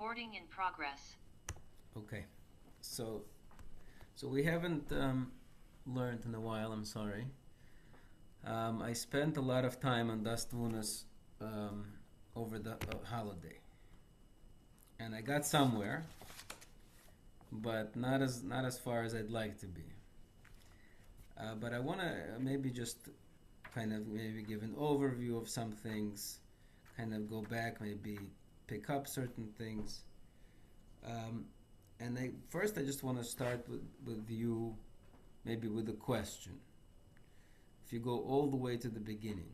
Recording in progress. Okay, so we haven't learned in a while. I'm sorry. I spent a lot of time on Daas Tevunos over the holiday, and I got somewhere, but not as far as I'd like to be. But I want to maybe just kind of maybe give an overview of some things, kind of go back, maybe pick up certain things. And I just want to start with you, maybe with a question. If you go all the way to the beginning,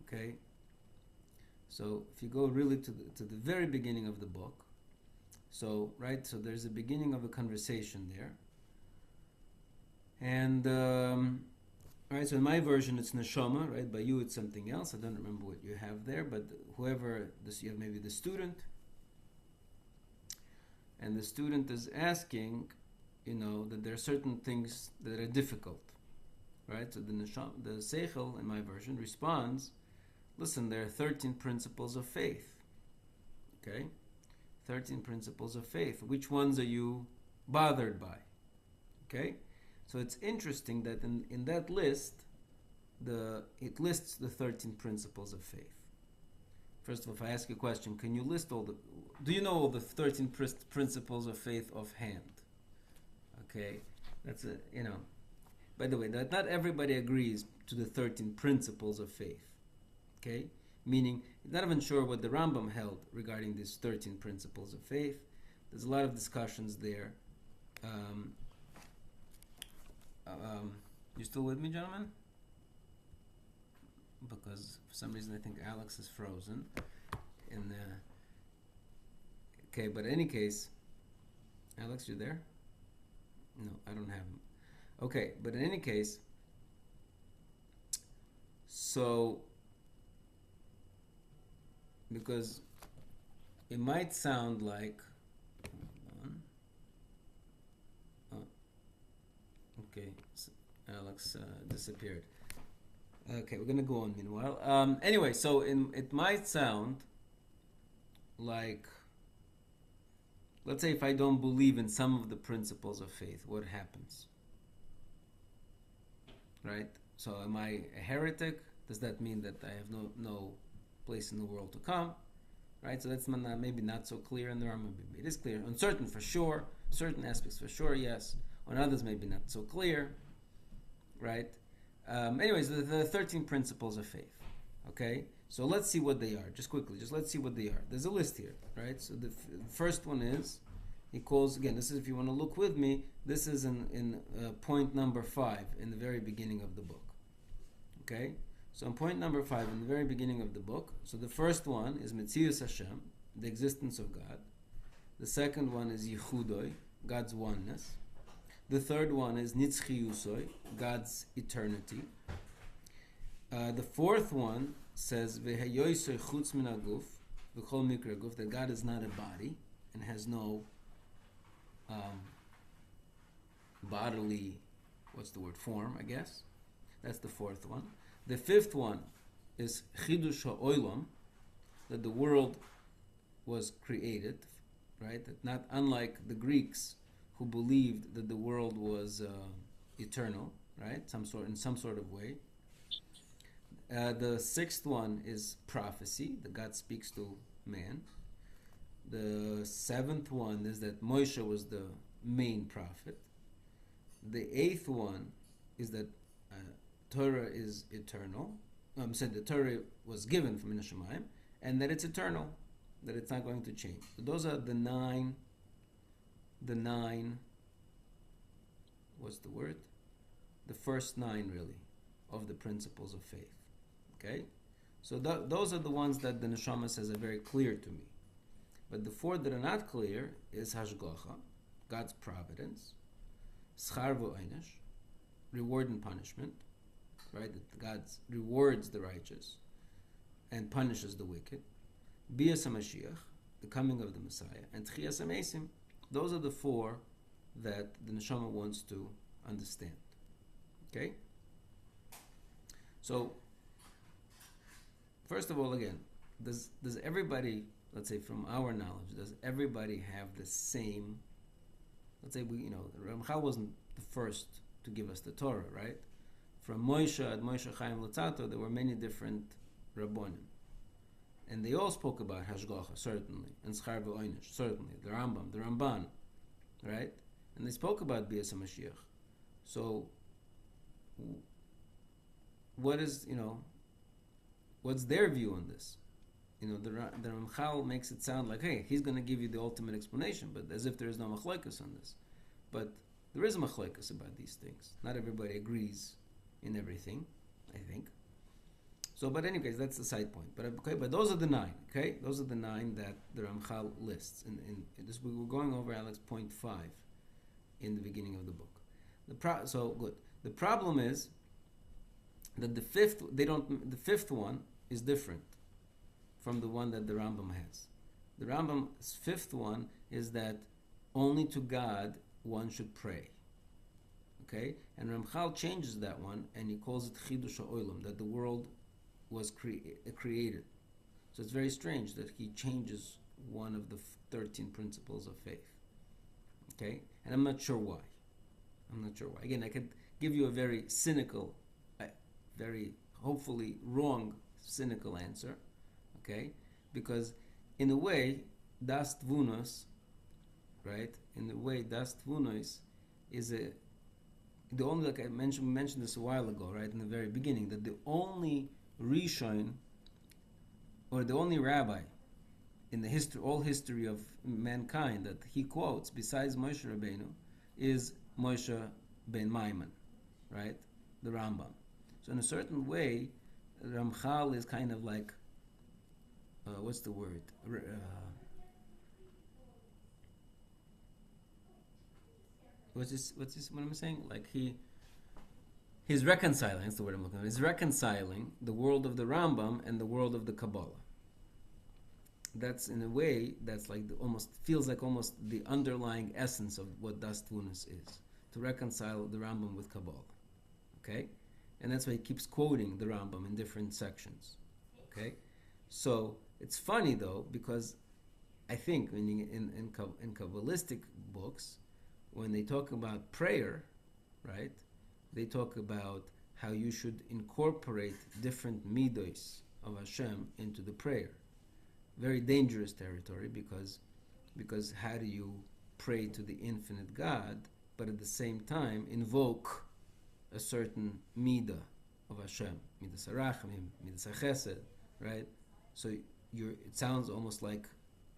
okay? So if you go really to the very beginning of the book, so there's a beginning of a conversation there, and so in my version it's neshama, right? By you it's something else. I don't remember what you have there, but whoever you have maybe the student. And the student is asking, that there are certain things that are difficult, right? So the seichel, in my version, responds, listen, there are 13 principles of faith, okay? 13 principles of faith. Which ones are you bothered by, okay? So it's interesting that in that list, it lists the 13 principles of faith. First of all, if I ask you a question, can you list do you know all the 13 principles of faith offhand? Okay, that's by the way, that not everybody agrees to the 13 principles of faith. Okay, meaning, not even sure what the Rambam held regarding these 13 principles of faith. There's a lot of discussions there. You still with me, gentlemen? Because for some reason I think Alex is frozen. Okay, but in any case, Alex, you there? No, I don't have him. Okay, but in any case, so because it might sound like, okay, so Alex disappeared. Okay, we're gonna go on meanwhile. Anyway, so it might sound like, let's say if I don't believe in some of the principles of faith, what happens? Right? So am I a heretic? Does that mean that I have no place in the world to come? Right? So that's maybe not so clear in the Rambam. Maybe it is clear. On certain for sure, certain aspects for sure, yes. On others maybe not so clear. Right? Anyways, the 13 principles of faith. Okay? So let's see what they are. Just quickly, let's see what they are. There's a list here, right? So the first one is, he calls, again, this is, if you want to look with me, this is in point number 5 in the very beginning of the book. Okay? So in point number 5 in the very beginning of the book, so the first one is Metzius Hashem, the existence of God. The second one is Yichudoi, God's oneness. The third one is Nitzchiyusoi, God's eternity. The fourth one says Vehayoisoi Chutz Min Haguf, V'chol Mikra Guf, that God is not a body and has no bodily, form, I guess. That's the fourth one. The fifth one is Chidush HaOlam, that the world was created, right? That not unlike the Greeks, who believed that the world was eternal, right? In some sort of way. The sixth one is prophecy, that God speaks to man. The seventh one is that Moshe was the main prophet. The eighth one is that Torah is eternal. Said the Torah was given from Minashamayim, and that it's eternal, that it's not going to change. So those are the nine, what's the word? The first 9, really, of the principles of faith. Okay? So those are the ones that the Neshama says are very clear to me. But the 4 that are not clear is Hashgacha, God's providence, Schar v'Onesh, reward and punishment, right? That God rewards the righteous and punishes the wicked, Bias HaMashiach, the coming of the Messiah, and Tchias HaMesim. Those are the 4 that the Neshama wants to understand. Okay? So, first of all, again, does everybody, let's say from our knowledge, does everybody have the same? Let's say Ramchal wasn't the first to give us the Torah, right? From Moshe at Moshe Chaim Lutzato, there were many different Rabbonim. And they all spoke about Hashgacha, certainly, and Schar V'Oinish, certainly, the Rambam, the Ramban, right? And they spoke about Bias HaMashiach. So, what's their view on this? The Ramchal makes it sound like, hey, he's going to give you the ultimate explanation, but as if there is no machlokes on this. But there is a machlokes about these things. Not everybody agrees in everything, I think. So, but anyways, that's the side point. But those are the 9. Okay, those are the 9 that the Ramchal lists. In this, we were going over Alex point 5 in the beginning of the book. So good. The problem is that the fifth one is different from the one that the Rambam has. The Rambam's 5th one is that only to God one should pray. Okay, and Ramchal changes that one and he calls it Chidush HaOlam, that the world was created. So it's very strange that he changes one of the 13 principles of faith. Okay, and I'm not sure why. Again, I could give you a very cynical, very hopefully wrong, cynical answer. Okay, because in a way, Daas Tevunos, right? In a way, Daas Tevunos is the only, like I mentioned this a while ago, right? In the very beginning, that the only Rishon, or the only rabbi in the history of mankind that he quotes, besides Moshe Rabbeinu, is Moshe ben Maimon, right? The Rambam. So in a certain way, Ramchal is kind of like, what's the word? What am I saying? Like he's reconciling, that's the word I'm looking for. He's reconciling the world of the Rambam and the world of the Kabbalah. That's in a way, that's like almost the underlying essence of what Daas Tevunos is. To reconcile the Rambam with Kabbalah. Okay? And that's why he keeps quoting the Rambam in different sections. Okay? So, it's funny though, because I think in Kabbalistic books, when they talk about prayer, right, they talk about how you should incorporate different midos of Hashem into the prayer. Very dangerous territory, because how do you pray to the infinite God, but at the same time invoke a certain midah of Hashem, midas harachamim, midas hachesed, right? So it sounds almost like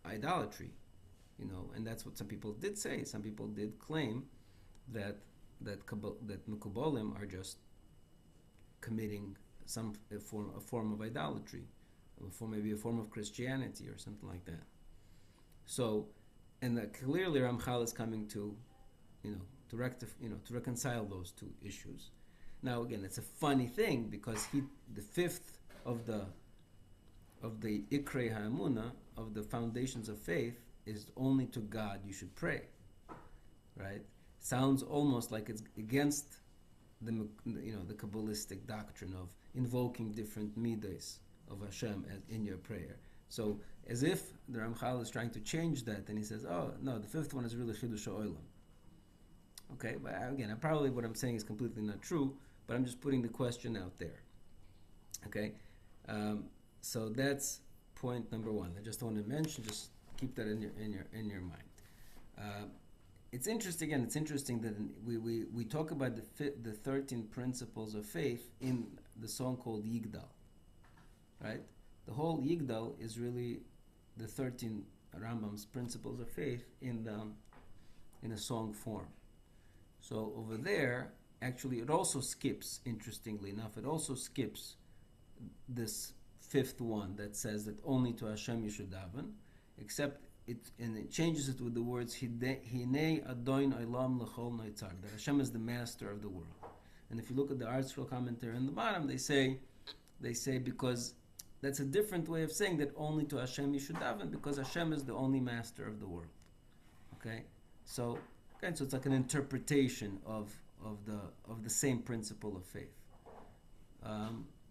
idolatry, and that's what some people did say. Some people did claim that Mekubalim are just committing a form of idolatry, maybe a form of Christianity or something like that. So, and that clearly Ramchal is coming to reconcile those two issues. Now again, it's a funny thing because the 5th of the Ikrei HaEmunah, of the foundations of faith, is only to God you should pray. Right? Sounds almost like it's against the Kabbalistic doctrine of invoking different midas of Hashem in your prayer. So as if the Ramchal is trying to change that, and he says, oh no, the 5th one is really Chidush HaOlam. Okay, but again, probably what I'm saying is completely not true, but I'm just putting the question out there. Okay, so that's point number 1. I just want to mention, just keep that in your mind. It's interesting that we talk about the 13 principles of faith in the song called Yigdal, right? The whole Yigdal is really the 13 Rambam's principles of faith in a song form. So over there, actually, it also skips, interestingly enough, this 5th one that says that only to Hashem you should daven, except it changes it with the words Hinei Adon Olam L'chol Noitzar, that Hashem is the master of the world. And if you look at the Art Scroll commentary in the bottom, they say because that's a different way of saying that only to Hashem you should daven, because Hashem is the only master of the world. Okay, so it's like an interpretation of the same principle of faith.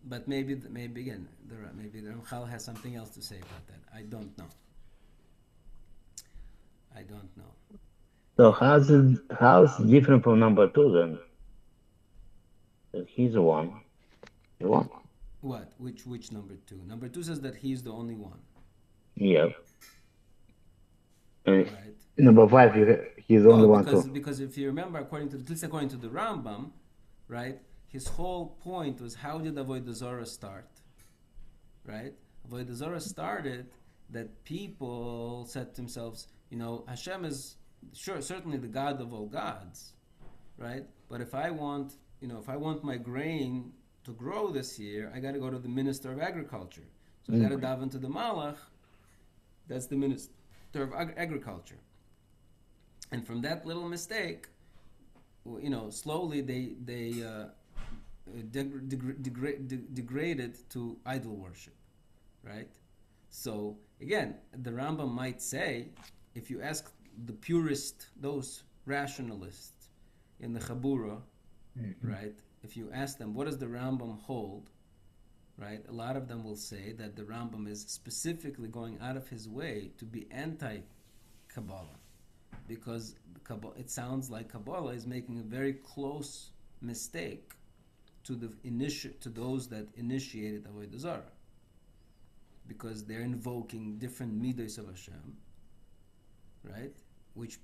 But maybe the Ramchal has something else to say about that. I don't know. I don't know. So how's it different from number two then? That he's the one. The one. What? Which number two? Number two says that he's the only one, Yeah. And right? number five, he's the only No, one too. because if you remember, at least according to the Rambam, right? His whole point was how did Avodah Zarah start, right? Avodah Zarah started that people said to themselves, Hashem is sure certainly the God of all gods, right? But if I want my grain to grow this year, I got to go to the Minister of Agriculture. So I got to Mm. dive into the Malach. That's the Minister of Agriculture. And from that little mistake, slowly they degraded to idol worship, right? So again, the Rambam might say, if you ask the purist, those rationalists in the Chabura, Mhm. right? If you ask them, what does the Rambam hold, right? A lot of them will say that the Rambam is specifically going out of his way to be anti-Kabbalah, because it sounds like Kabbalah is making a very close mistake to to those that initiated Avodah Zarah, because they're invoking different midos of Hashem, right? Which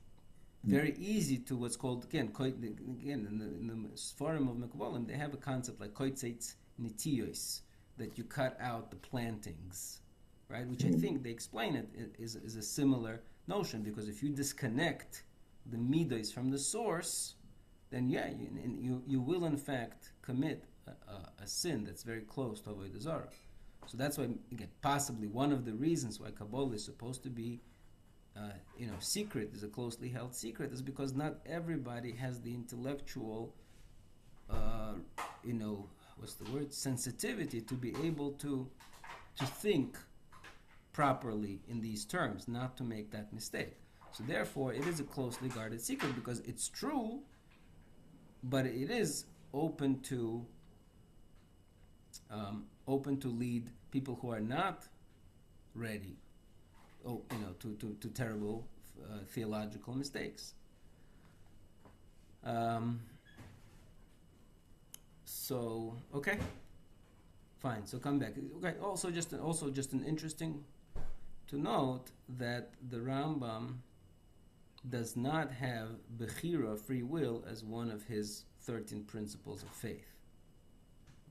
very easy to what's called again in the Sfarim of Mekbalim, they have a concept like koitzeitz nitiyos, that you cut out the plantings, right? Which I think they explain it is a similar notion, because if you disconnect the midos from the source, then yeah, you will in fact commit a sin that's very close to Avodah Zarah. So that's why, again, possibly one of the reasons why Kabbalah is supposed to be secret, is a closely held secret, is because not everybody has the intellectual, what's the word, sensitivity to be able to think properly in these terms, not to make that mistake. So therefore, it is a closely guarded secret, because it's true, but it is open to lead people who are not ready, to terrible theological mistakes. So okay, fine. So come back. Okay. Also, just an interesting to note that the Rambam does not have Bechira, free will, as one of his 13 principles of faith.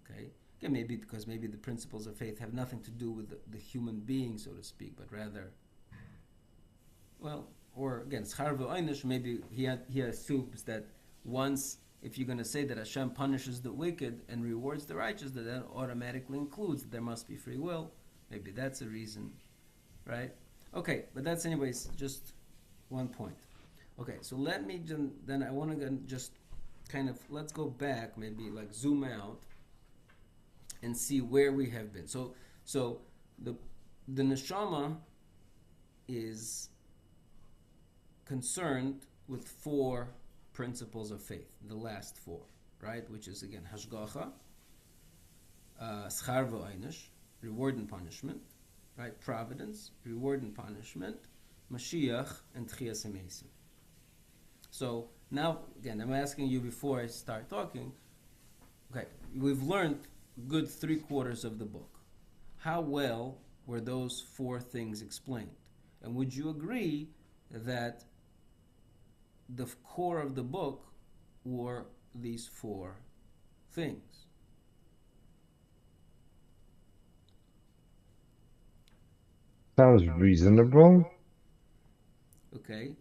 Okay? Again, maybe because maybe the principles of faith have nothing to do with the human being, so to speak, but rather, well, or again, Schar v'Einish, maybe he assumes that once, if you're going to say that Hashem punishes the wicked and rewards the righteous, that automatically includes that there must be free will. Maybe that's a reason, right? Okay, but that's anyways just one point. Okay, so let me then I want to just kind of, let's go back, maybe like zoom out and see where we have been. So the neshama is concerned with four principles of faith, the last four, right? Which is again hashgacha, schar v'einish, reward and punishment, right? Providence, reward and punishment, Mashiach, and Tchias HaMeisim. So now, again, I'm asking you before I start talking, okay, we've learned good 3/4 of the book. How well were those four things explained? And would you agree that the core of the book were these four things? Sounds reasonable. Okay,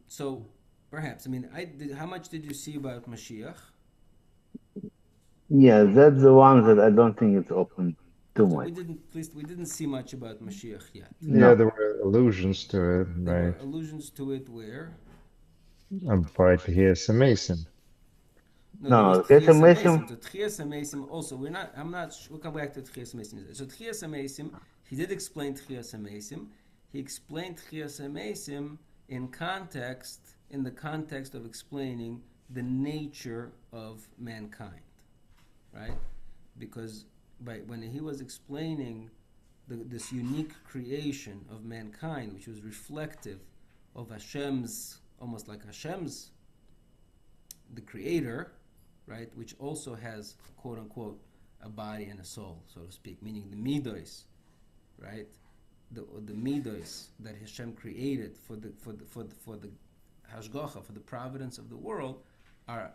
so perhaps, I mean, how much did you see about Mashiach? Yeah, that's the one that I don't think it's open too So much. at least we didn't see much about Mashiach yet. Yeah, No, there were allusions to it, There were right? allusions to it where But here's amazing. no, there was no. Okay, so Tchias Mesim. Amesim. To Tchias Amesim also, we'll come back to Tchias Amesim. So Tchias Amesim, he did explain Tchias Amesim. He explained Tchias Amesim in the context of explaining the nature of mankind, right? Because when he was explaining this unique creation of mankind, which was reflective of Hashem's, almost like Hashem's, the creator, right, which also has, quote unquote, a body and a soul, so to speak, meaning the midos, right, the midos that Hashem created for the hashgacha, for the providence of the world, are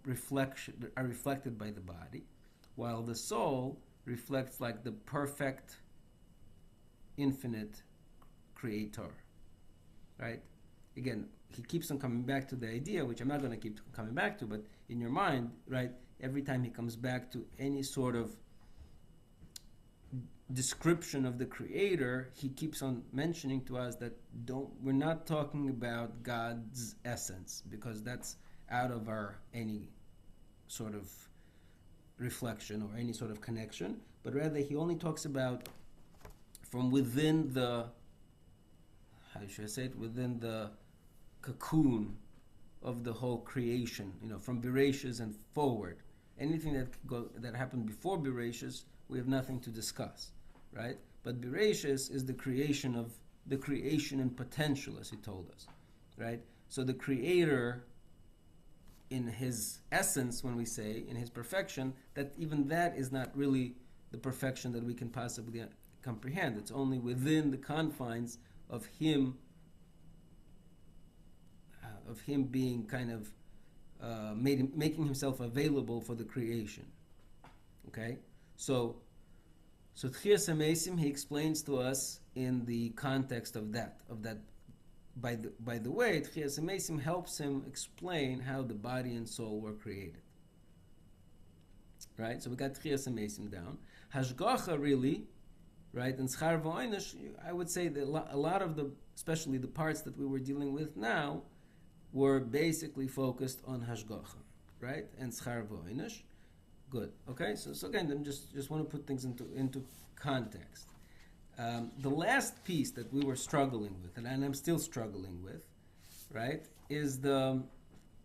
reflected by the body, while the soul reflects like the perfect, infinite creator, right? Again, he keeps on coming back to the idea, which I'm not going to keep coming back to, but in your mind, right, every time he comes back to any sort of description of the creator, he keeps on mentioning to us that we're not talking about God's essence, because that's out of our any sort of reflection or any sort of connection, but rather he only talks about from within the, how should I say it, within the cocoon of the whole creation, from Bereshis and forward. Anything that happened before Bereshis, we have nothing to discuss, right? But Bereshis is the creation in potential, as he told us, right? So the creator, in his essence, when we say in his perfection, that even that is not really the perfection that we can possibly comprehend. It's only within the confines of him being kind of making himself available for the creation. Okay, so Tchias HaMeisim, he explains to us in the context of that. By the way, Tchias HaMeisim helps him explain how the body and soul were created. Right, so we got Tchias HaMeisim down. Hashgacha, really, right, and Schar V'Oinish, I would say that a lot of especially the parts that we were dealing with now, were basically focused on Hashgacha, right, and Schar V'Oinish. Good. Okay. So again, I just want to put things into context. The last piece that we were struggling with, and I'm still struggling with, right, is a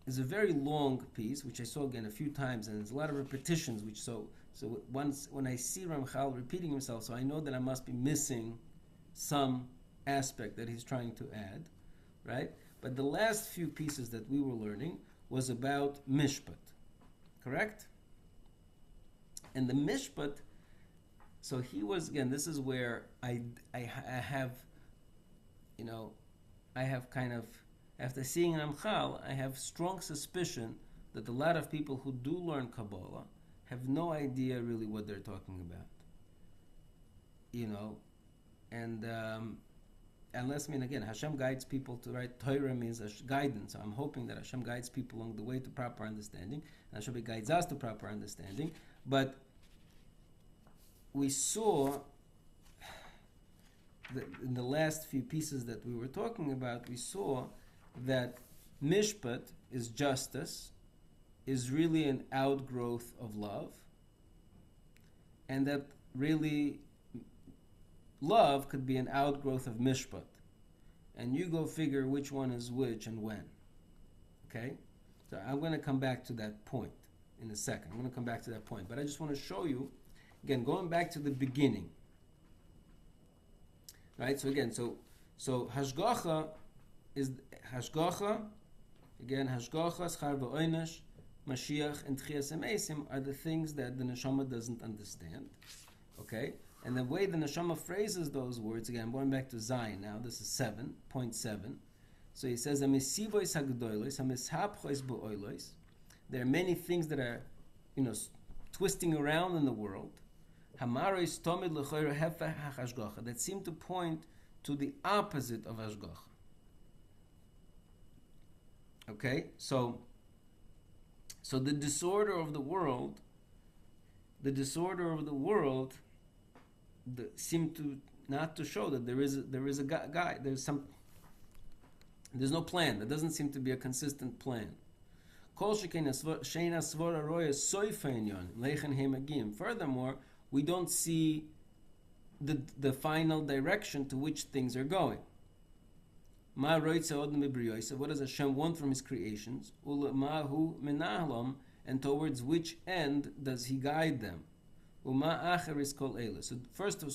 very long piece, which I saw again a few times, and there's a lot of repetitions. So once when I see Ramchal repeating himself, so I know that I must be missing some aspect that he's trying to add, right? But the last few pieces that we were learning was about mishpat, correct? And the mishpat, so he was, again, this is where I have, I have kind of, after seeing Ramchal, I have strong suspicion that a lot of people who do learn Kabbalah have no idea really what they're talking about. And unless, again, Hashem guides people to, right, Torah means guidance. So I'm hoping that Hashem guides people along the way to proper understanding, and Hashem guides us to proper understanding. But we saw in the last few pieces that we were talking about, we saw that mishpat is justice, is really an outgrowth of love, and that really love could be an outgrowth of mishpat. And you go figure which one is which and when. Okay? So I'm going to come back to that point in a second. I'm going to come back to that point. But I just want to show you, again, going back to the beginning. Right? So again, so Hashgacha is Hashgacha, again, Hashgacha, Schar V'Oinish, Mashiach, and Tchias HaMeisim are the things that the Neshama doesn't understand. Okay? And the way the Neshama phrases those words, again, I'm going back to Zion now, this is 7.7. So he says, there are many things that are, twisting around in the world, that seem to point to the opposite of Hashgacha. Okay? So the disorder of the world seem to not to show that there is a guy, there's no plan. There doesn't seem to be a consistent plan. Furthermore, we don't see the final direction to which things are going. What does Hashem want from His creations? And towards which end does He guide them? So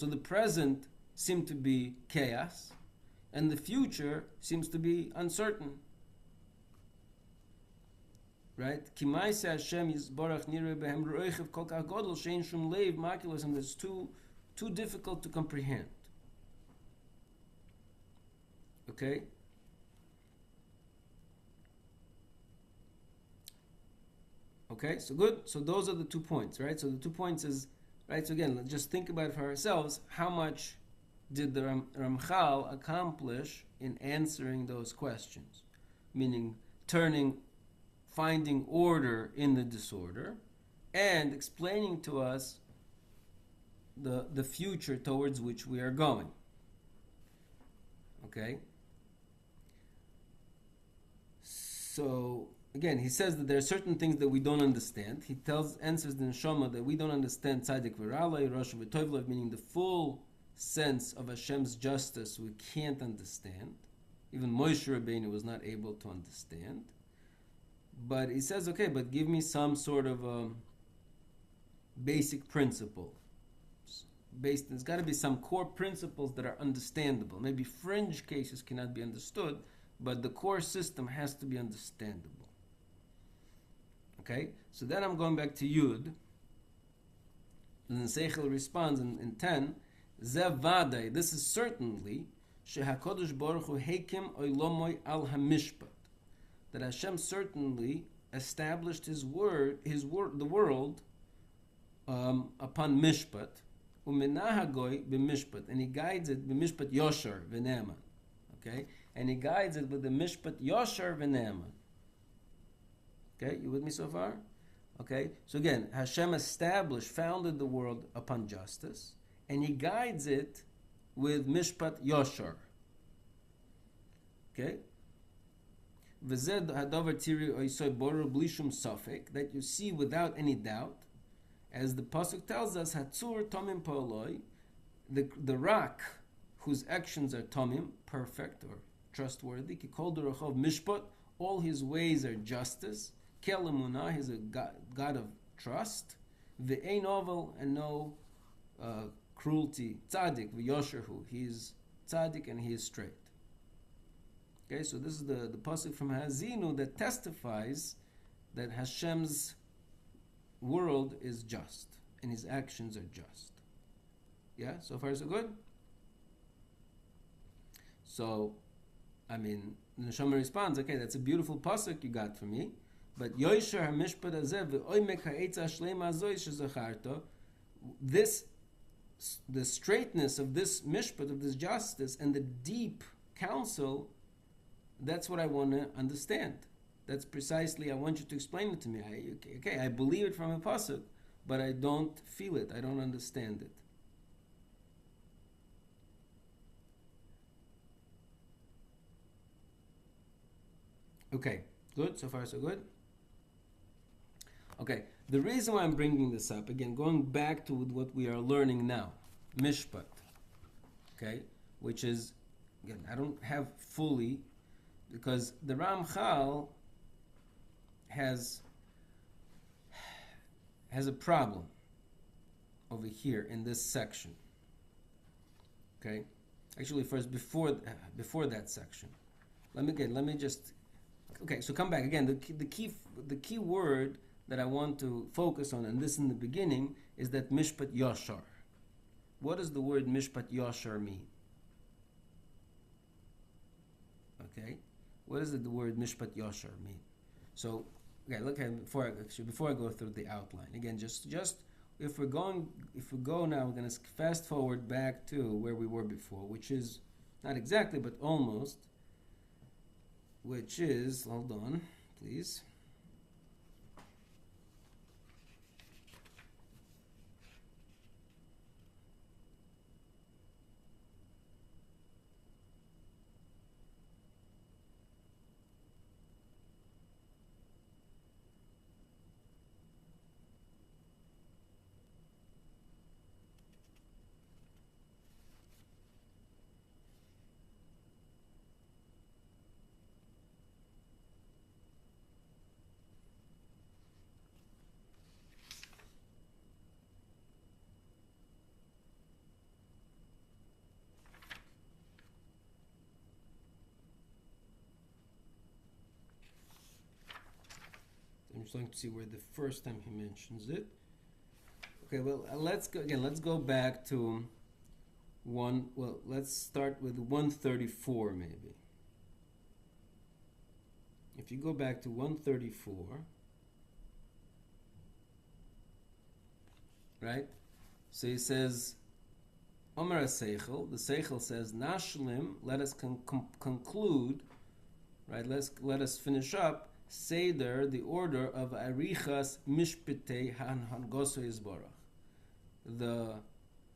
the present seemed to be chaos, and the future seems to be uncertain. Right? Kimaisa Hashem Yisborach Nireh Behem Roichev Kol Kach Godol Shein Shum Leiv Makilos, and it's too difficult to comprehend. Okay? Okay, so good. So those are the 2 points, right? So the 2 points is, right, so again, let's just think about it for ourselves. How much did the Ramchal accomplish in answering those questions? Meaning finding order in the disorder, and explaining to us the future towards which we are going. Okay? So again, he says that there are certain things that we don't understand. He answers the neshama that we don't understand tzaddik v'ralei, rosh v'tovlev, meaning the full sense of Hashem's justice we can't understand. Even Moshe Rabbeinu was not able to understand. But he says, okay, but give me some sort of basic principle. There's got to be some core principles that are understandable. Maybe fringe cases cannot be understood, but the core system has to be understandable. Okay, so then I'm going back to Yud, and then Seichel responds in 10, Zev Vadai, this is certainly, Shehakodesh Baruch Hu Heikim Oilomoy Al Hamishpat, that Hashem certainly established the world upon Mishpat, Umenahagoy b'Mishpat, and He guides it b'Mishpat Yosher v'Ne'eman. Okay, and He guides it with the Mishpat Yosher v'Ne'eman. Okay, you with me so far? Okay, so again, Hashem founded the world upon justice, and He guides it with Mishpat Yosher. Okay? V'zed hadavar tiri oisoy boru blishum safek, that you see without any doubt, as the pasuk tells us, Hatzur tomim po'oloi, the rock whose actions are tomim, perfect or trustworthy, ki kol derachov mishpat, all his ways are justice, kel emunah, he's a God of trust, ve'ein oval, and no cruelty, tzaddik v'yosherhu, he is tzaddik and he is straight. Okay, so this is the pasuk from Hazinu that testifies that Hashem's world is just and His actions are just. Yeah, so far so good? So, I mean, the Neshama responds, okay, that's a beautiful pasuk you got from me, but Yosher HaMishpat Hazeh v'oimek ha'etza shleima hazoi shezacharto, the straightness of this mishpat, of this justice, and the deep counsel, that's what I want to understand. That's precisely, I want you to explain it to me. I believe it from a pasuk, but I don't feel it. I don't understand it. Okay, good. So far, so good. Okay, the reason why I'm bringing this up, again, going back to what we are learning now, mishpat, okay, which is, again, I don't have fully, because the Ramchal has a problem over here in this section. Okay, actually, first before that section, let me just. Okay, so come back again. The key word that I want to focus on, and this in the beginning, is that mishpat yashar. What does the word mishpat yashar mean? Okay, what does the word mishpat yashar mean? So, okay, look at before I go through the outline again. Just if we go now, we're going to fast forward back to where we were before, which is not exactly, but almost. Which is, hold on, please. just like to see where the first time he mentions it. Okay, well, let's go again. Let's go back to one. Well, let's start with 134 maybe. If you go back to 134, right? So he says, Omer Seichel, the Seichel says, Nashlim, let us conclude, right? Let us finish up Seder, the order of Arichas Mishpitei Hangoso Yisborach,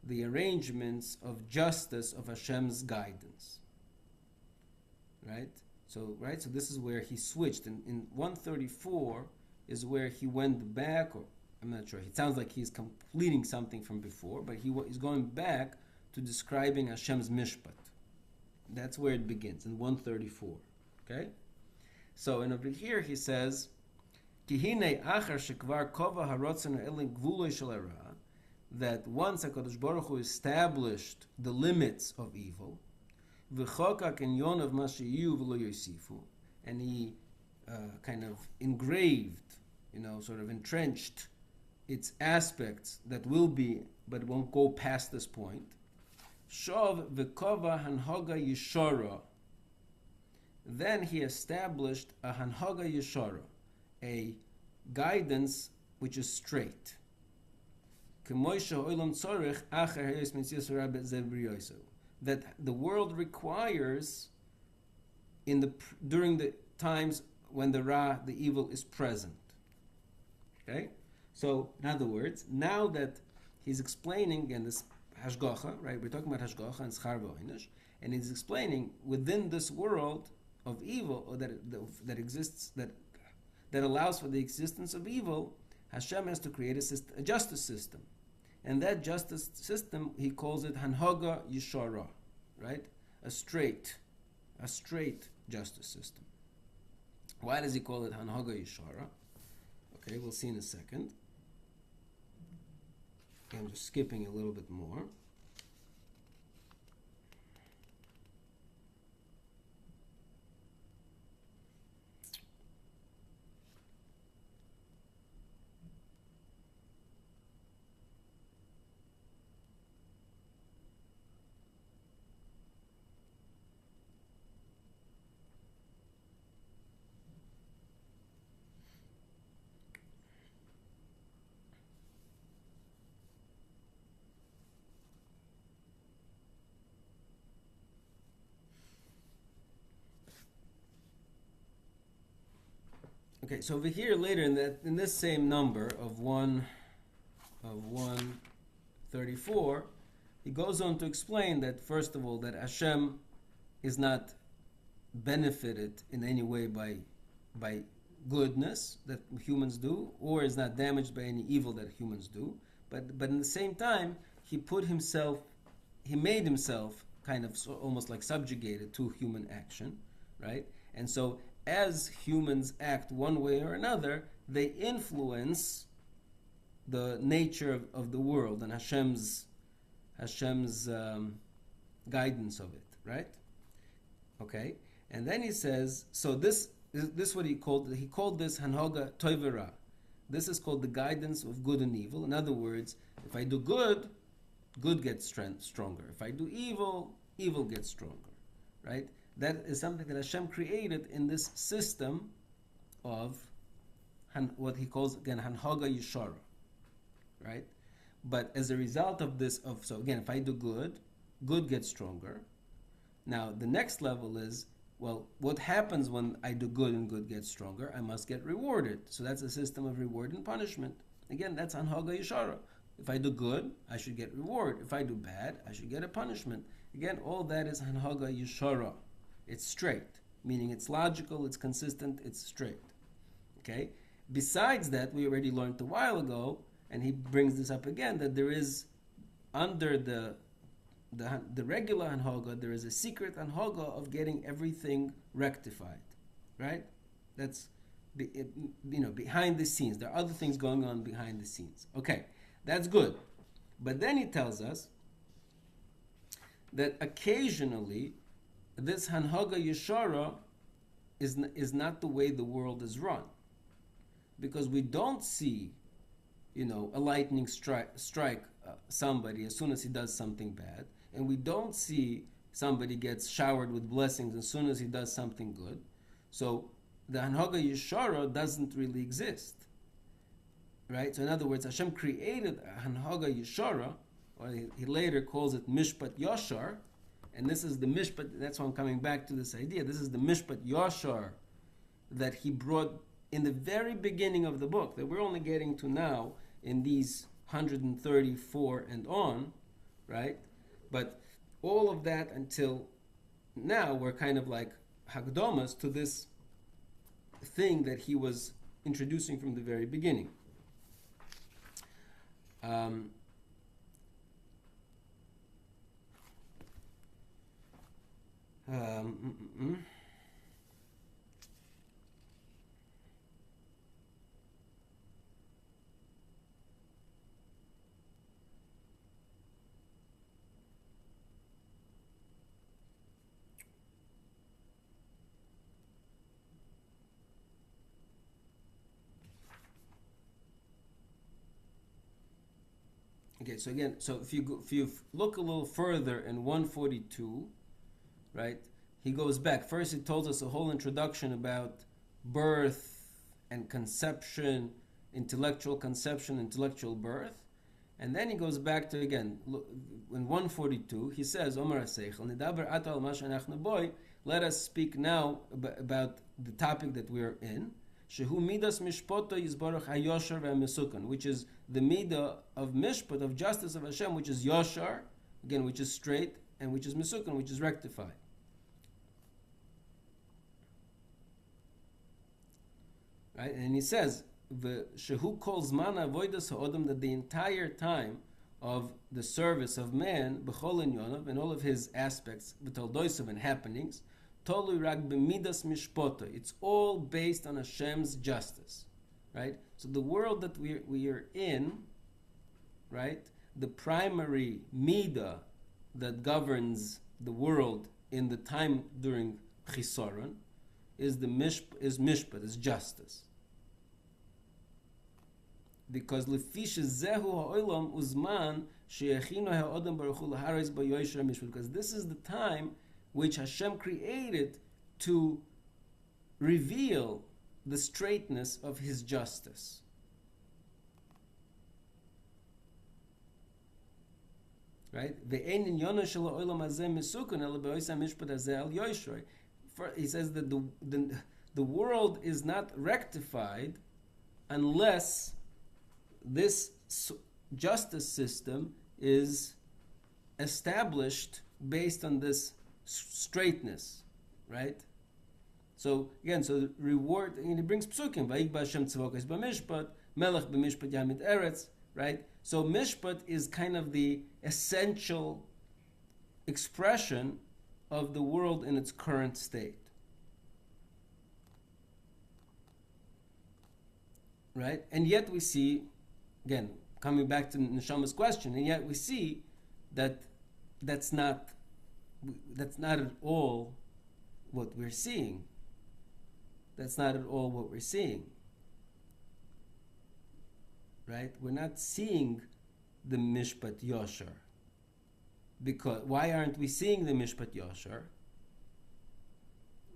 the arrangements of justice of Hashem's guidance, right? So this is where he switched. In 134 is where he went back, or I'm not sure. It sounds like he's completing something from before, but he's going back to describing Hashem's mishpat. That's where it begins, in 134. Okay? So, and over here he says, Kihine achar shekvar kova harotzen elin gvuloi shel hara, that once HaKadosh Baruch Hu established the limits of evil, v'chokak inyon of mashiyu v'lo yosifu, and he kind of engraved, sort of entrenched its aspects that will be, but won't go past this point. Shov v'kova hanhoga yishara. Then he established a hanhoga yishara, a guidance which is straight. That the world requires during the times when the evil is present. Okay? So, in other words, now that he's explaining, again, this hashgacha, right? We're talking about hashgacha and schar v'oinish, and he's explaining within this world of evil, or that exists, that allows for the existence of evil, Hashem has to create a justice system. And that justice system, he calls it Hanhoga Yishara, right? A straight justice system. Why does he call it Hanhoga Yishara? Okay, we'll see in a second. I'm just skipping a little bit more. Okay, so over here later in this same number of 134, he goes on to explain that first of all that Hashem is not benefited in any way by goodness that humans do, or is not damaged by any evil that humans do. But in the same time, he made himself kind of almost like subjugated to human action, right? And so as humans act one way or another, they influence the nature of the world and Hashem's guidance of it, right? Okay, and then he says, so this what he called this Hanhoga Toivera. This is called the guidance of good and evil. In other words, if I do good, good gets stronger. If I do evil, evil gets stronger, right? That is something that Hashem created in this system of what he calls, again, Hanhoga Yishara, right? But as a result of this, so again, if I do good, good gets stronger. Now, the next level is, well, what happens when I do good and good gets stronger? I must get rewarded. So that's a system of reward and punishment. Again, that's Hanhoga Yishara. If I do good, I should get reward. If I do bad, I should get a punishment. Again, all that is Hanhoga Yishara. It's straight, meaning it's logical, it's consistent, it's straight. Okay? Besides that, we already learned a while ago, and he brings this up again, that there is, under the regular Hanhoga, there is a secret Hanhoga of getting everything rectified. Right? That's, behind the scenes. There are other things going on behind the scenes. Okay, that's good. But then he tells us that occasionally, this Hanhoga Yeshara is not the way the world is run. because we don't see, a lightning strike somebody as soon as he does something bad, and we don't see somebody gets showered with blessings as soon as he does something good. So the Hanhaga Yeshara doesn't really exist, right? So in other words, Hashem created Hanhaga Yeshara, or he later calls it Mishpat Yashar, and this is the Mishpat. That's why I'm coming back to this idea. This is the Mishpat Yashar that he brought in the very beginning of the book, that we're only getting to now in these 134 and on, right? But all of that until now were kind of like Hagdomas to this thing that he was introducing from the very beginning. Okay, so again, if you look a little further in 142, right? He goes back. First, he tells us a whole introduction about birth and conception, intellectual birth, and then he goes back to again in 142. He says, "Omar Aseichel nidaber ata al ma she'anachnu boi." Let us speak now about the topic that we are in. Shehu midas mishpoto yizborach hayosher ve'mesukan, which is the midah of mishpat, of justice of Hashem, which is yoshar, again, which is straight, and which is mesukan, which is rectified. Right, and he says, "Shehu calls mana avodas ha'odam," that the entire time of the service of man, b'chol inyonav, in all of his aspects, b'toldoisav and happenings, tolu rag b'midas mishpota. It's all based on Hashem's justice, right? So the world that we are in, right? The primary midah that governs the world in the time during chisaron is mishpat, is justice. Because lefish zehu ha'olam uzman she'echinu ha'odam baruch hu laharis b'yoyshar mishpat. Because this is the time which Hashem created to reveal the straightness of His justice. Right? Ve'ein inyona shel ha'olam hazeh mesukun ela b'yoysa mishpat hazeh al yoyshroi. He says that the world is not rectified unless this justice system is established based on this straightness, right? So again, so reward, and he brings psukim, vayik b'Hashem tzavokos b'mishpat, melech b'mishpat yamid eretz, right? So mishpat is kind of the essential expression of the world in its current state. Right? And yet we see, again, coming back to Neshama's question, and yet we see that that's not at all what we're seeing. That's not at all what we're seeing. Right? We're not seeing the Mishpat Yosher. Because why aren't we seeing the Mishpat Yosher?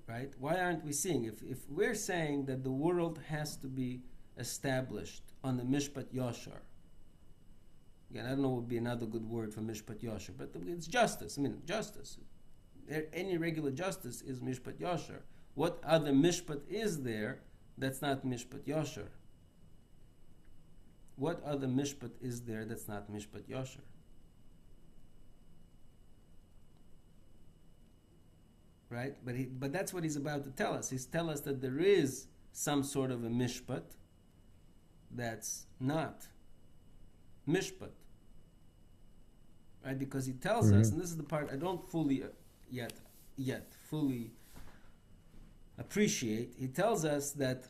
Right? Why aren't we seeing? If we're saying that the world has to be established on the Mishpat Yosher, again, I don't know what would be another good word for Mishpat Yosher, but it's justice. I mean, justice. Any regular justice is Mishpat Yosher. What other Mishpat is there that's not Mishpat Yosher? What other Mishpat is there that's not Mishpat Yosher? Right? But that's what he's about to tell us. He's telling us that there is some sort of a mishpat that's not mishpat. Right? Because he tells us, and this is the part I don't fully yet fully appreciate. He tells us that,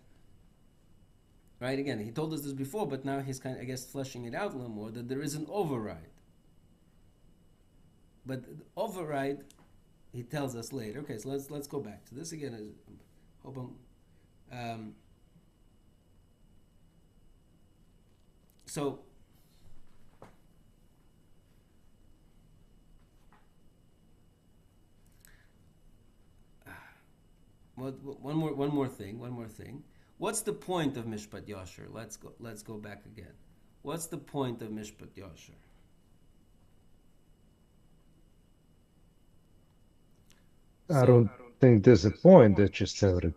right, again, he told us this before, but now he's kind of, I guess, fleshing it out a little more, that there is an override. But the override, he tells us later. Okay, so let's go back to this again. so one more thing. What's the point of Mishpat Yasher? Let's go back again. What's the point of Mishpat Yasher? I don't think there's a point. That's just how he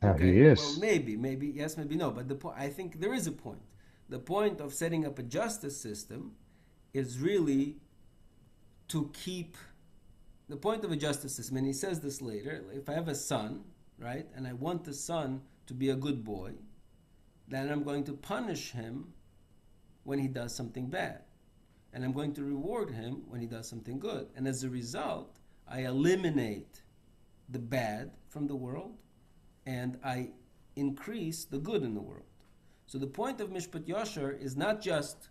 Okay, well, is. maybe yes, maybe no. But I think there is a point. The point of setting up a justice system is really to keep the point of a justice system. And he says this later. If I have a son, right, and I want the son to be a good boy, then I'm going to punish him when he does something bad, and I'm going to reward him when he does something good. And as a result, I eliminate the bad from the world, and I increase the good in the world. So the point of Mishpat Yasher is not just,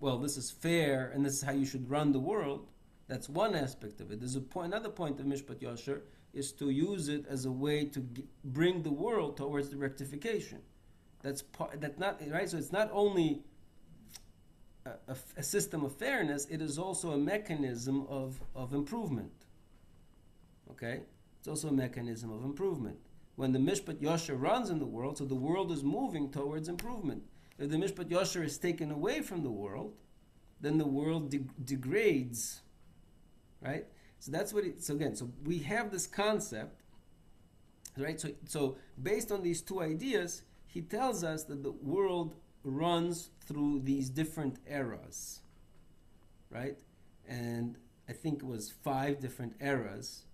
well, this is fair and this is how you should run the world. That's one aspect of it. There's another point of Mishpat Yasher is to use it as a way to bring the world towards the rectification. That's not right. So it's not only a system of fairness; it is also a mechanism of improvement. Okay, it's also a mechanism of improvement. When the Mishpat Yasher runs in the world, so the world is moving towards improvement. If the Mishpat Yasher is taken away from the world, then the world degrades. Right? So that's what it. So again, so we have this concept, right? So based on these two ideas, he tells us that the world runs through these different eras, right? And I think it was 5 different eras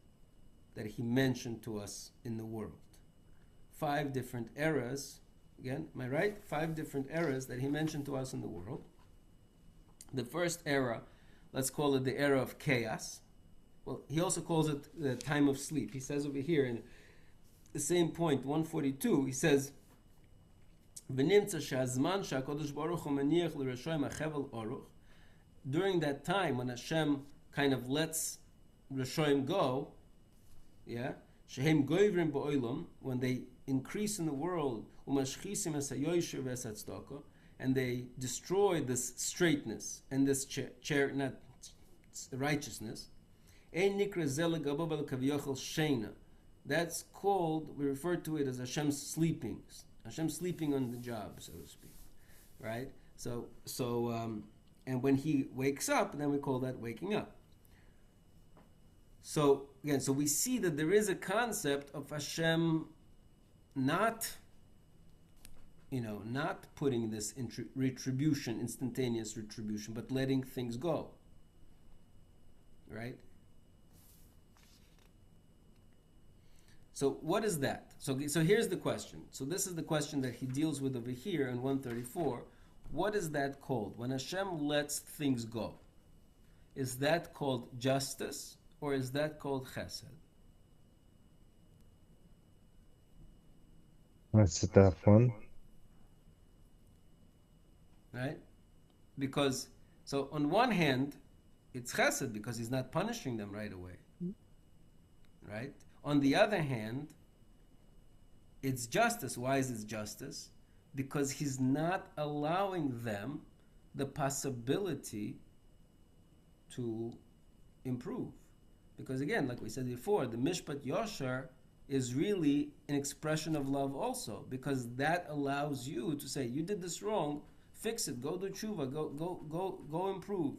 that he mentioned to us in the world. 5 different eras. Again, am I right? 5 different eras that he mentioned to us in the world. The first era, let's call it the era of chaos. Well, he also calls it the time of sleep. He says over here in the same point, 142, he says, during that time when Hashem kind of lets Rishoyim go, yeah, when they increase in the world, and they destroy this straightness and this not righteousness, that's called, we refer to it as Hashem's sleeping. Hashem's sleeping on the job, so to speak, right? So, and when he wakes up, then we call that waking up. So again, so we see that there is a concept of Hashem not putting this retribution, instantaneous retribution, but letting things go, right? So what is that? So here's the question. So this is the question that he deals with over here in 134. What is that called? When Hashem lets things go, is that called justice or is that called chesed? That's a tough one. Right? Because, so on one hand, it's chesed because he's not punishing them right away. Right? On the other hand, it's justice. Why is it justice? Because he's not allowing them the possibility to improve. Because again, like we said before, the Mishpat Yasher is really an expression of love also, because that allows you to say, you did this wrong, fix it, go do tshuva, go improve.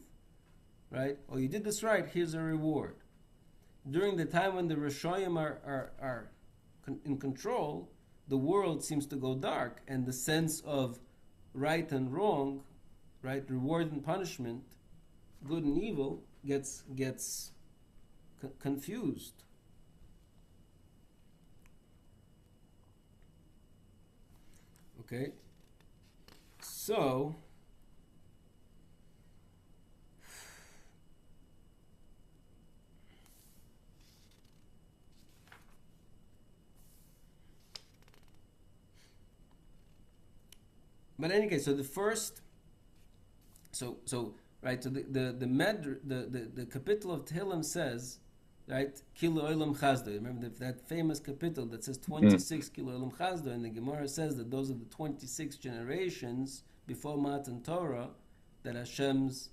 Right? Or you did this right, here's a reward. During the time when the Rishoyim are in control, the world seems to go dark, and the sense of right and wrong, right, reward and punishment, good and evil, gets confused. Okay, so but in any case, so the first, so right, so the capital of Tehillim says right? Kilo Olam Chazdo. Remember that famous capital that says Mm. 26 Kilo Olam Chazdo, and the Gemara says that those are the 26 generations before Matan Torah that Hashem's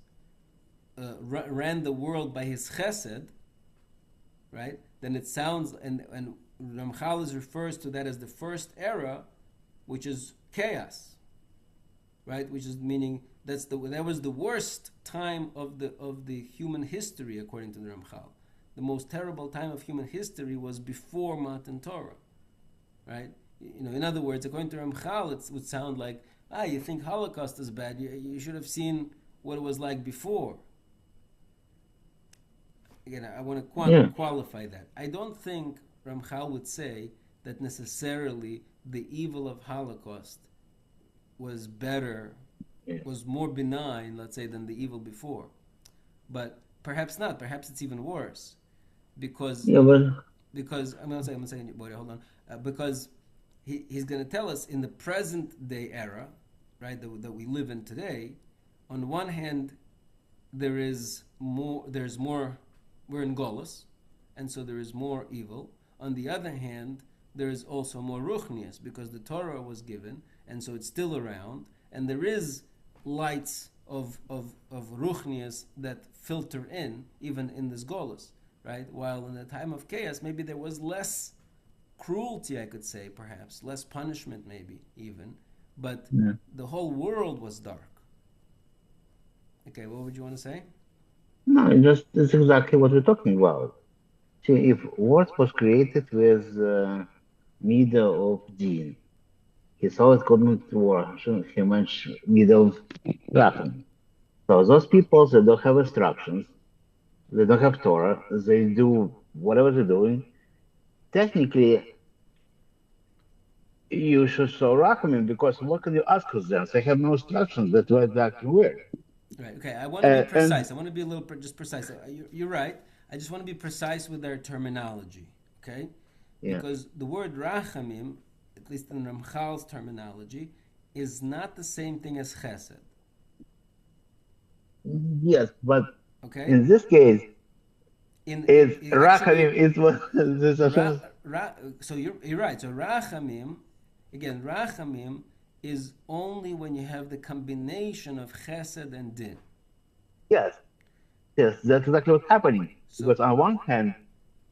ran the world by His Chesed, right? Then it sounds, and Ramchal refers to that as the first era, which is chaos, right? Which is meaning that was the worst time of the human history, according to the Ramchal. The most terrible time of human history was before Matan Torah, right? In other words, according to Ramchal, it would sound like, you think Holocaust is bad? You should have seen what it was like before. Again, I want to qualify that. I don't think Ramchal would say that necessarily the evil of Holocaust was better, was more benign, let's say, than the evil before. But perhaps not. Perhaps it's even worse, because I'm going to say, hold on, because he's going to tell us in the present day era, right, that we live in today. On one hand, there's more. We're in Golus, and so there is more evil. On the other hand, there is also more Ruchnias, because the Torah was given, and so it's still around, and there is lights of Ruchnias that filter in, even in this Golus, right? While in the time of chaos, maybe there was less cruelty, I could say, perhaps, less punishment, maybe, even, but the whole world was dark. Okay, what would you want to say? No, that's exactly what we're talking about. See, if world was created with middle of Din, he saw it couldn't work. So he mentioned middle of Rachel. So those people that don't have instructions, they don't have Torah, they do whatever they're doing. Technically, you should show Rachamim, because what can you ask of them? They have no instructions. That's why they're acting weird. Right. Okay. I want to be precise. And I want to be a little just precise. You're right. I just want to be precise with our terminology. Okay. yeah, Because the word rachamim, at least in Ramchal's terminology, is not the same thing as chesed. yes, but Okay. in this case, it's Actually, Rachamim is what this Hashem. so you're right. So rachamim, again, rachamim is only when you have the combination of chesed and din. Yes, yes, that's exactly what's happening. So Because on one hand,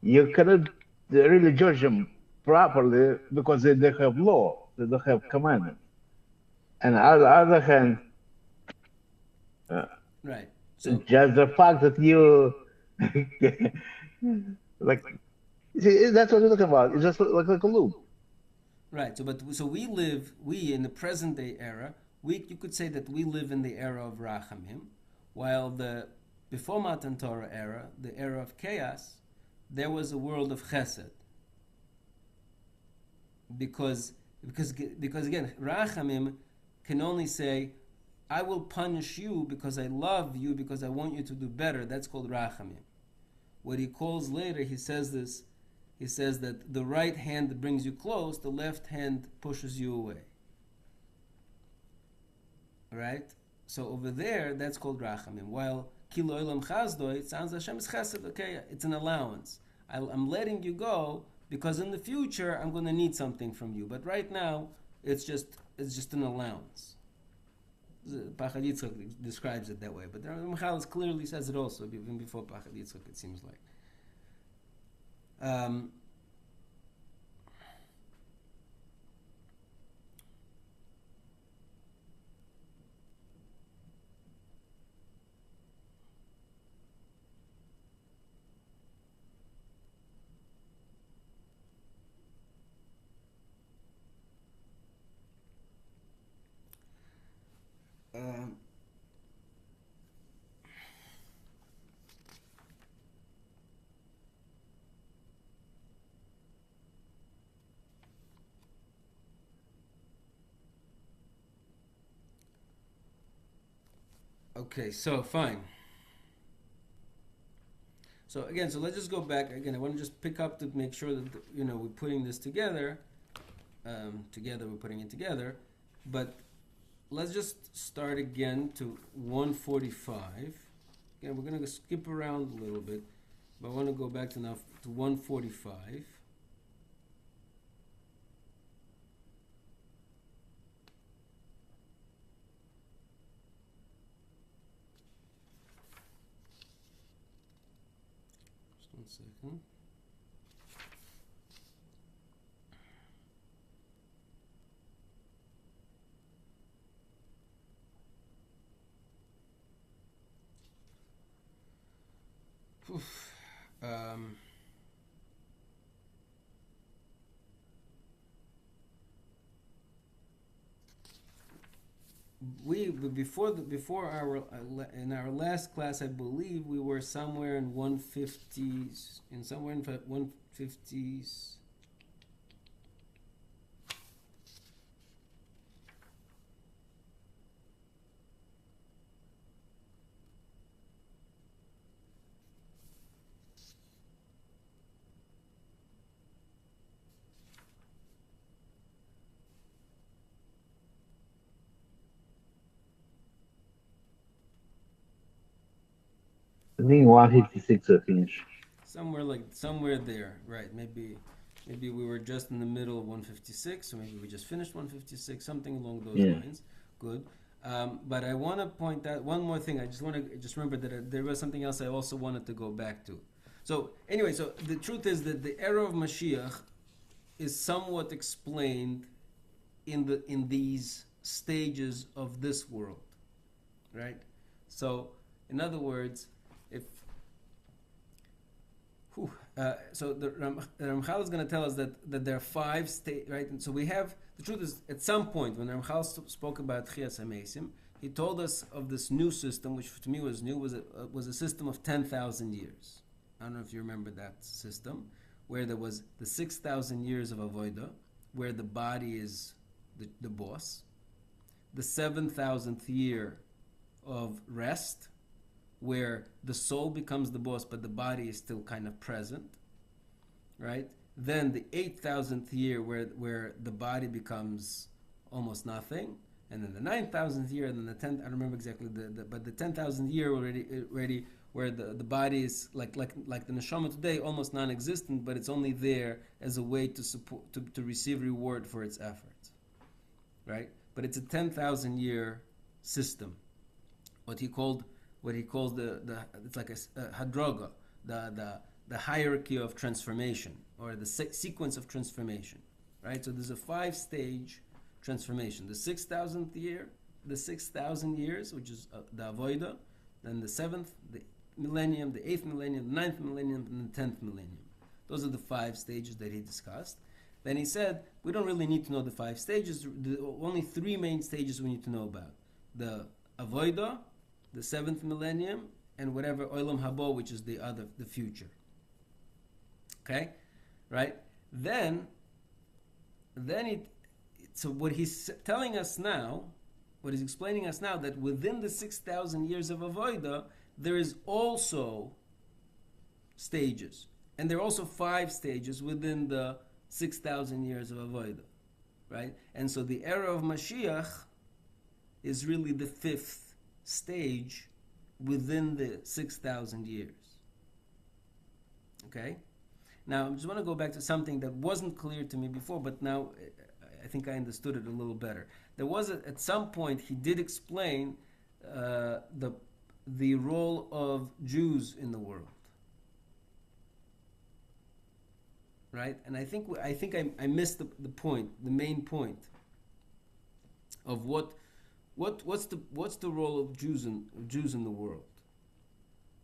you cannot really judge them properly because they don't have law, they don't have commandments. And on the other hand, uh, right. So just the fact that you like, see, that's what we're talking about. It's just like a loop. right. So we in the present day era, you could say that we live in the era of rachamim, while the before Matan Torah era, the era of chaos, there was a world of chesed. Because again, rachamim can only say, I will punish you because I love you, because I want you to do better. That's called rachamim. What he calls later, he says that the right hand brings you close, the left hand pushes you away. Right? So over there, that's called rachamim. While kilo olam chazdo, it sounds Hashem is chesed. Okay, it's an allowance. I'm letting you go because in the future I'm going to need something from you. But right now, it's just an allowance. Pachad Yitzchak describes it that way, but Ramchal clearly says it also, even before Pachad Yitzchak, it seems like. Okay, so fine. So again, so let's just go back again. I want to just pick up to make sure that we're putting this together. Together, we're putting it together, but let's just start again to 145. Again, we're going to skip around a little bit. But I want to go back to now to 145. Just 1 second. Oof. We before our in our last class, I believe we were somewhere in 150s, in somewhere in 150s. I think 156 I finish. Somewhere there, right? Maybe we were just in the middle of 156, or maybe we just finished 156, something along those Yeah. lines. Good. But I want to point out one more thing. I just want to just remember that there was something else I also wanted to go back to. So anyway, so the truth is that the era of Mashiach is somewhat explained in these stages of this world, right? So in other words, if so the Ramchal is going to tell us that there are 5 stages, right? And so we have, the truth is, at some point when Ramchal spoke about Chias HaMesim, he told us of this new system, which to me was new, was a system of 10,000 years. I don't know if you remember that system, where there was the 6,000 years of Avodah, where the body is the boss, the 7,000th year of rest, where the soul becomes the boss, but the body is still kind of present, right? Then the 8,000th year, where the body becomes almost nothing, and then the 9,000th year, and then the 10th. I don't remember exactly but the 10,000th year already where the body is like the neshama today, almost non-existent, but it's only there as a way to support to receive reward for its efforts, right? But it's a 10,000 year system. What he calls the it's like a hadroga, the hierarchy of transformation, or the sequence of transformation, right? So there's a 5-stage transformation: the 6,000th year, the 6,000 years, which is the avodah, then the 7th, the millennium, the 8th millennium, the 9th millennium, and the 10th millennium. Those are the 5 stages that he discussed. Then he said we don't really need to know the 5 stages. The only 3 main stages we need to know about: the avodah, the 7th millennium, and whatever Olam Habo, which is the future. Okay, right? Then so what he's telling us now, what he's explaining us now, that within the 6,000 years of Avodah, there is also stages, and there are also 5 stages within the 6,000 years of Avodah, right? And so the era of Mashiach is really the 5th stage within the 6,000 years. Okay? Now, I just want to go back to something that wasn't clear to me before, but now I think I understood it a little better. There was at some point he did explain the role of Jews in the world, right? And I think I missed the point, the main point of what's the role of Jews in the world,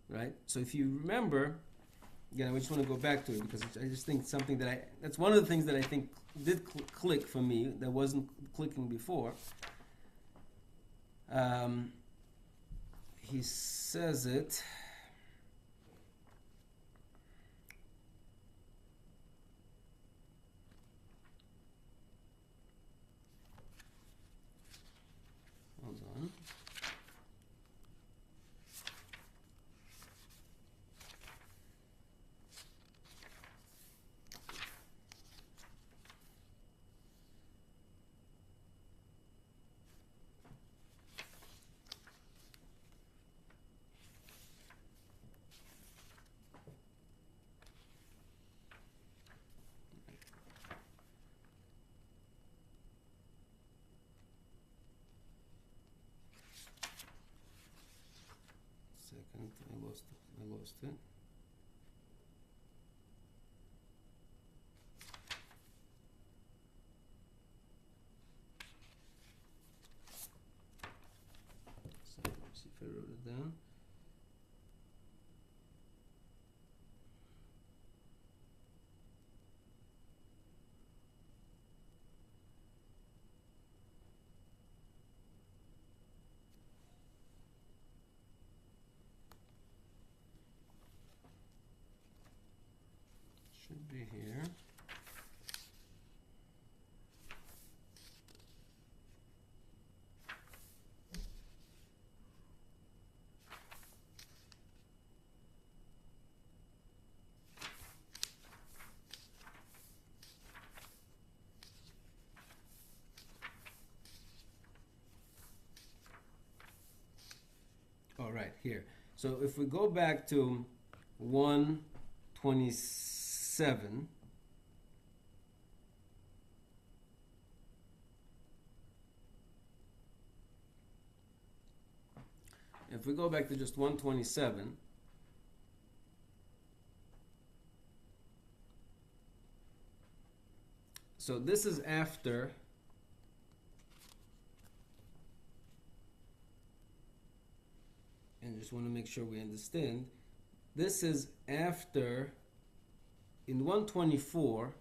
right? So if you remember, again, I just want to go back to it because I just think something that's one of the things that I think did click for me that wasn't clicking before. He says it. Hold on. lost it. So let me see if I wrote it down. Should be here. All right, here. So if we go back to 127, if we go back to just 127, so this is after and I just want to make sure we understand. This is after, in 124,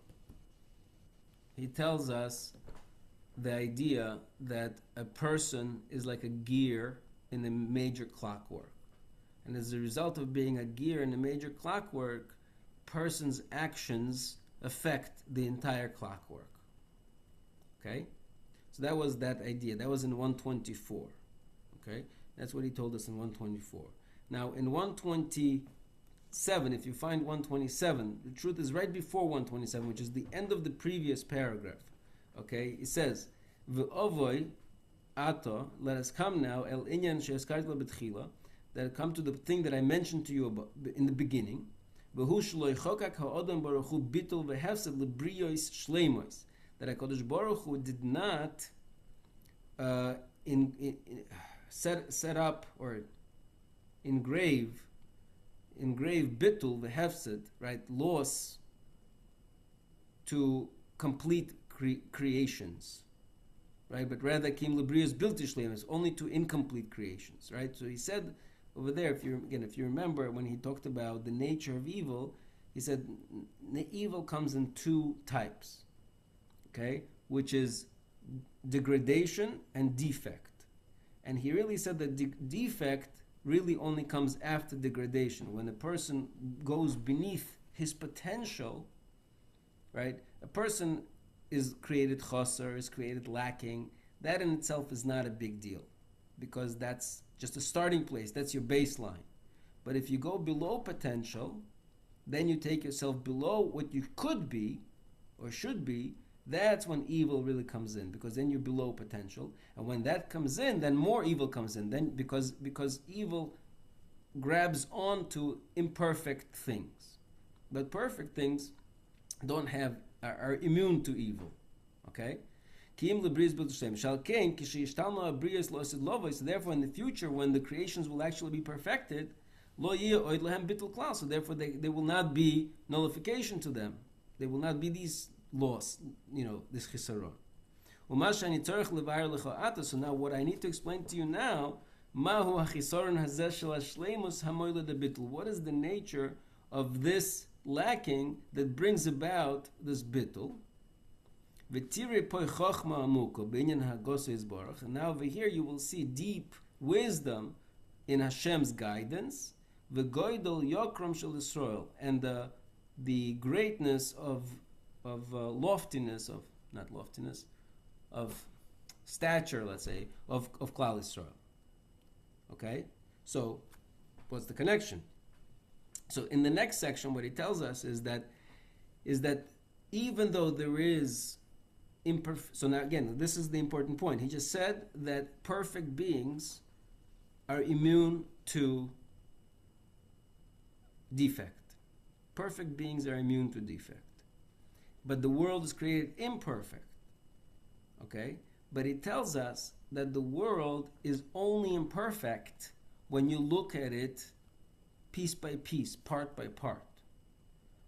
he tells us the idea that a person is like a gear in a major clockwork. And as a result of being a gear in a major clockwork, person's actions affect the entire clockwork. Okay? So that was that idea. That was in 124. Okay? That's what he told us in 124. Now, in 127, if you find 127, the truth is right before 127, which is the end of the previous paragraph. Okay? It says, V'ovoi ato, let us come now, el inyan she'eskarti lo betchila, that come to the thing that I mentioned to you about in the beginning. V'hu shlo yichokak ha'odam baruch hu bitul v'hefsed lebriyois shleimois. That HaKadosh Baruch Hu did not set up or engrave bitul v'hefsed, right, loss to complete creations, right, but rather kim lebrios bilti shleimus, only to incomplete creations, right. So he said over there, if you remember, when he talked about the nature of evil, he said the evil comes in two types, okay, which is degradation and defect. And he really said that defect really only comes after degradation. When a person goes beneath his potential, right? A person is created chaser, is created lacking. That in itself is not a big deal, because that's just a starting place. That's your baseline. But if you go below potential, then you take yourself below what you could be or should be. That's when evil really comes in, because then you're below potential, and when that comes in, then more evil comes in. Then because evil grabs onto imperfect things, but perfect things are immune to evil. Okay. So therefore, in the future, when the creations will actually be perfected, so therefore they will not be nullification to them. They will not be these loss, this chisaron. So now what I need to explain to you now, what is the nature of this lacking that brings about this bittul? And now over here you will see deep wisdom in Hashem's guidance, and the greatness of loftiness, of stature, let's say, of Klal Yisrael. Okay? So, what's the connection? So, in the next section, what he tells us is that even though there is so now again, this is the important point. He just said that perfect beings are immune to defect. Perfect beings are immune to defect. But the world is created imperfect. Okay? But it tells us that the world is only imperfect when you look at it piece by piece, part by part.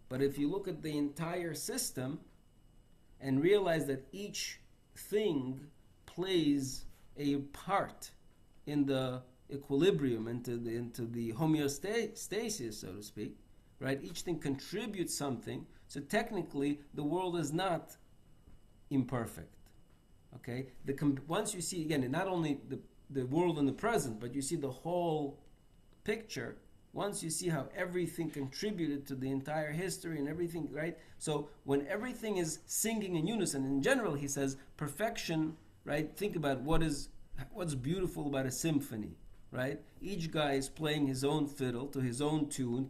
But if you look at the entire system and realize that each thing plays a part in the equilibrium, into the homeostasis, so to speak, right? Each thing contributes something. So technically, the world is not imperfect. Okay. Once you see again, not only the world in the present, but you see the whole picture. Once you see how everything contributed to the entire history and everything, right? So when everything is singing in unison, in general, he says perfection, right? Think about what's beautiful about a symphony, right? Each guy is playing his own fiddle to his own tune,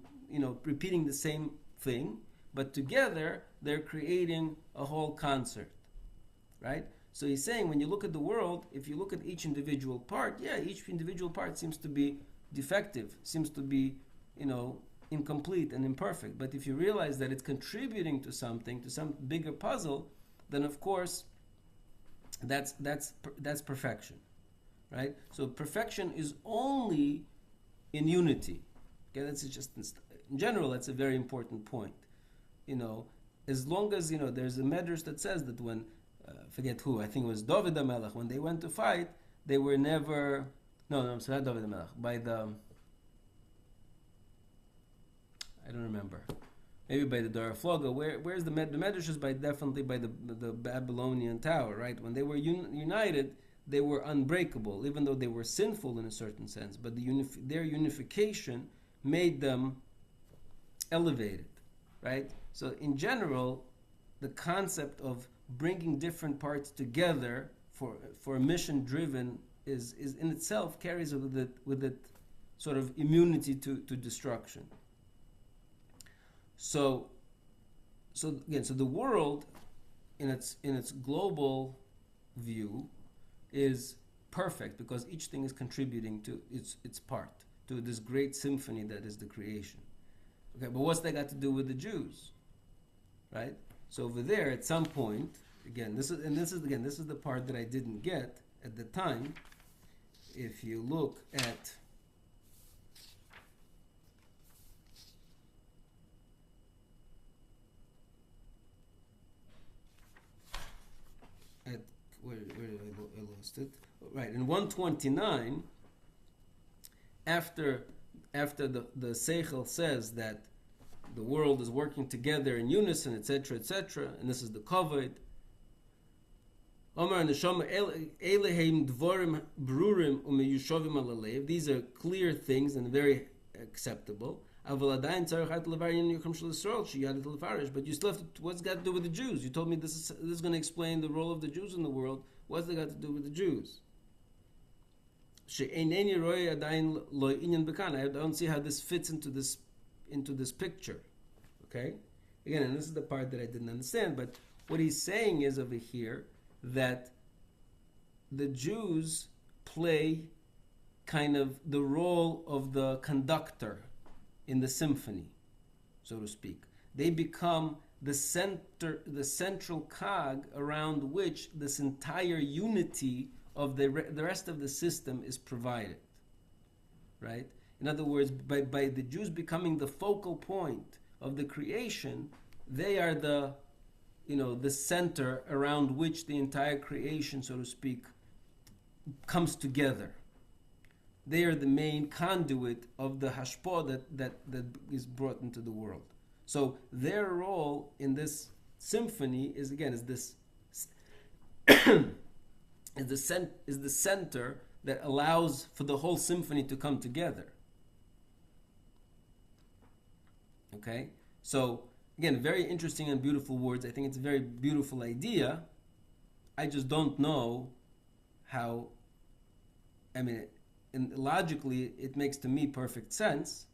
repeating the same thing, but together they're creating a whole concert, right? So he's saying when you look at the world, if you look at each individual part, each individual part seems to be defective, seems to be, incomplete and imperfect. But if you realize that it's contributing to something, to some bigger puzzle, then of course that's perfection, right? So perfection is only in unity. Okay, that's just in general. That's a very important point. As long as there's a medrash that says that when forget who, I think it was David HaMelech, when they went to fight, they were never. No, so not David HaMelech. By the, I don't remember. Maybe by the Darafloga. Where's the medrash is definitely by the Babylonian tower, right? When they were united, they were unbreakable, even though they were sinful in a certain sense. But their unification made them elevated, right? So in general, the concept of bringing different parts together for a mission driven is in itself carries with it sort of immunity to destruction. So the world in its global view is perfect because each thing is contributing to its part to this great symphony that is the creation. Okay, but what's that got to do with the Jews? Right? So over there, at some point, this is the part that I didn't get at the time. If you look at where did I lost it? Right, in 129, after the Seichel says that the world is working together in unison, etc., and this is the Kavod. Omar Neshama Elehem Dvorim Brurim Umeyushovim Alalev. These are clear things and very acceptable. But you still have to, what's got to do with the Jews? You told me this is going to explain the role of the Jews in the world. What's it got to do with the Jews? I don't see how this fits into this picture. Okay? Again, and this is the part that I didn't understand, but what he's saying is over here that the Jews play kind of the role of the conductor in the symphony, so to speak. They become the central cog around which this entire unity of the rest of the system is provided, right? In other words, by the Jews becoming the focal point of the creation, they are the center around which the entire creation, so to speak, comes together. They are the main conduit of the hashpah that is brought into the world. So their role in this symphony is the center that allows for the whole symphony to come together. Okay? So again, very interesting and beautiful words. I think it's a very beautiful idea. I just don't know how, and logically it makes to me perfect sense,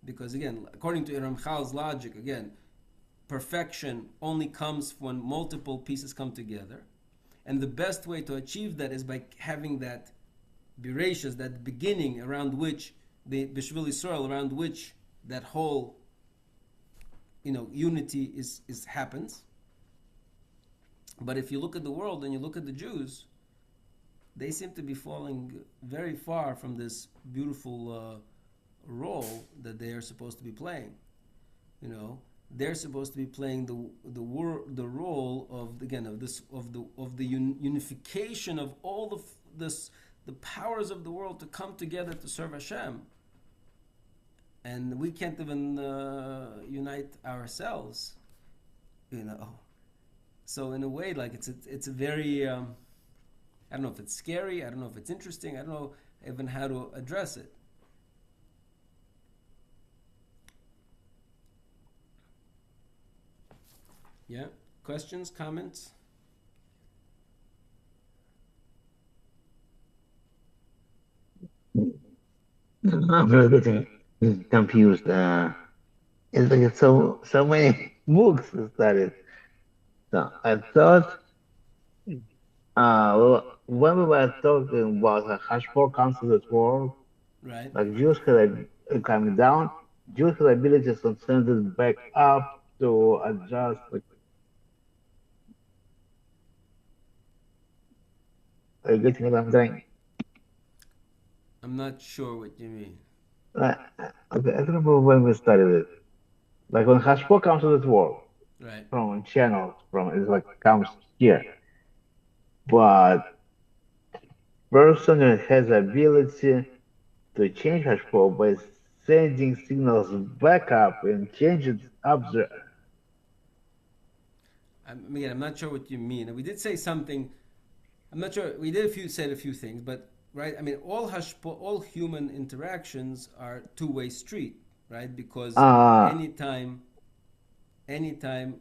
because again, according to Ramchal's logic, again, perfection only comes when multiple pieces come together, and the best way to achieve that is by having that Bereshis, that beginning around which the Bishvil Yisrael, around which that whole unity is happens. But if you look at the world and you look at the Jews, they seem to be falling very far from this beautiful role that they are supposed to be playing. You know, they're supposed to be playing the role of, again, of the unification of all the powers of the world to come together to serve Hashem, and we can't even unite ourselves. You know, so in a way, like it's a very I don't know if it's scary. I don't know if it's interesting. I don't know even how to address it. Yeah? Questions, comments? I'm really getting confused. It's like so many books studied. So I thought, when we were talking about the Hashpur concept at world, Right? like Jews had coming down, Jews had abilities to send it back up to adjust. Like, are you getting what I'm saying? I'm not sure what you mean. Okay, I don't remember when we studied it. Like when Hashpur comes to this world Right. from channels, from it's like comes here, but person has the ability to change Hashpur by sending signals back up and change it up there. Again, I'm not sure what you mean. We did say something. I'm not sure. We did said a few things, but right. I mean, all human interactions are two-way street, right? Because Uh, anytime, anytime,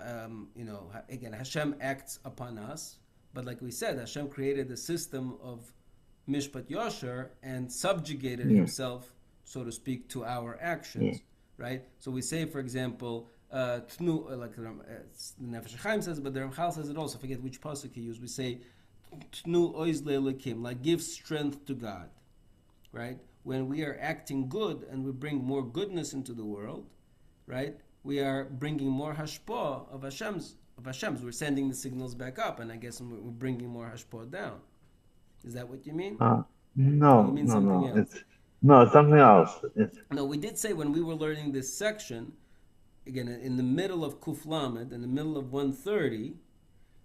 again, Hashem acts upon us. But like we said, Hashem created a system of mishpat yosher and subjugated yeah, himself, so to speak, to our yeah. actions, right? So we say, for example, tnu, like the Nefesh Chaim says, but the Ramchal says it also. I forget which pasuk he used. We say, tnu oiz le'elokim, like give strength to God, right? When we are acting good and we bring more goodness into the world, right? We are bringing more hashpah of Hashem's. We're sending the signals back up, and I guess we're bringing more hashpah down. Is that what you mean? Uh, Or you no, mean no, something no. else? It's something else. No, we did say when we were learning this section, again, in the middle of Kuf Lamed, in the middle of 130,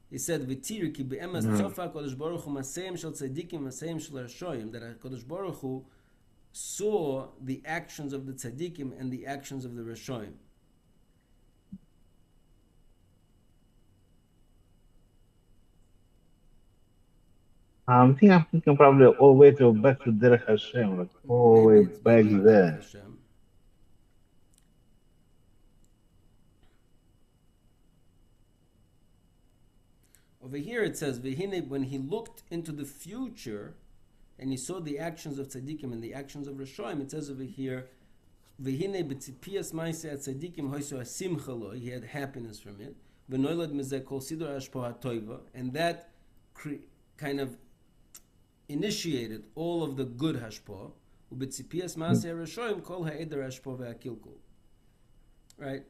he said, "V'tiri ki be'emes Mm. tzofa Kodesh Baruch Hu maseim shel tzaddikim maseim shel rashoyim," that Kodesh Baruch Hu saw the actions of the tzaddikim and the actions of the rashoyim. I'm thinking probably all the way to back to Derech Hashem, like all the Maybe way it's back Derech there. Hashem. Over here it says, "V'hine," when he looked into the future and he saw the actions of tzaddikim and the actions of rashoyim, it says over here, "V'hine b'tzipias ma'aseh tzaddikim hoyso hasimcha lo," he had happiness from it. "V'noilad mizeh kol sidur hashpah hatoiva," and that kind of initiated all of the good hashpah. "U'b'tzipias ma'aseh rashoyim kol ha'eder hashpah ve'akilkul." Right?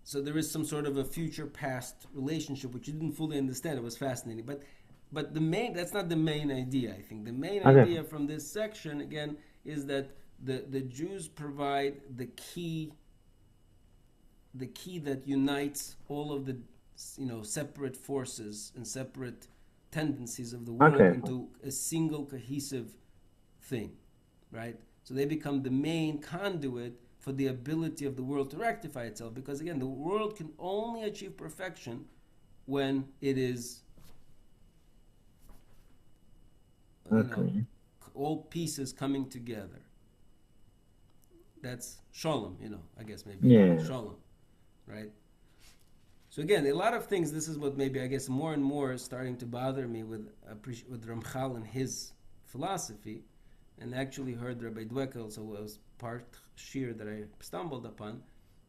So there is some sort of a future-past relationship which you didn't fully understand. It was fascinating, but that's not the main idea. I think the main Okay. idea from this section again is that the Jews provide the key that unites all of the separate forces and separate tendencies of the world Okay. into a single cohesive thing, right? So they become the main conduit for the ability of the world to rectify itself, because again, the world can only achieve perfection when it is, Okay. all pieces coming together. That's shalom, I guess maybe Yeah. shalom, right? So again, a lot of things. This is what maybe I guess more and more is starting to bother me with Ramchal and his philosophy, and I actually heard Rabbi Dweck, so it was part shir that I stumbled upon,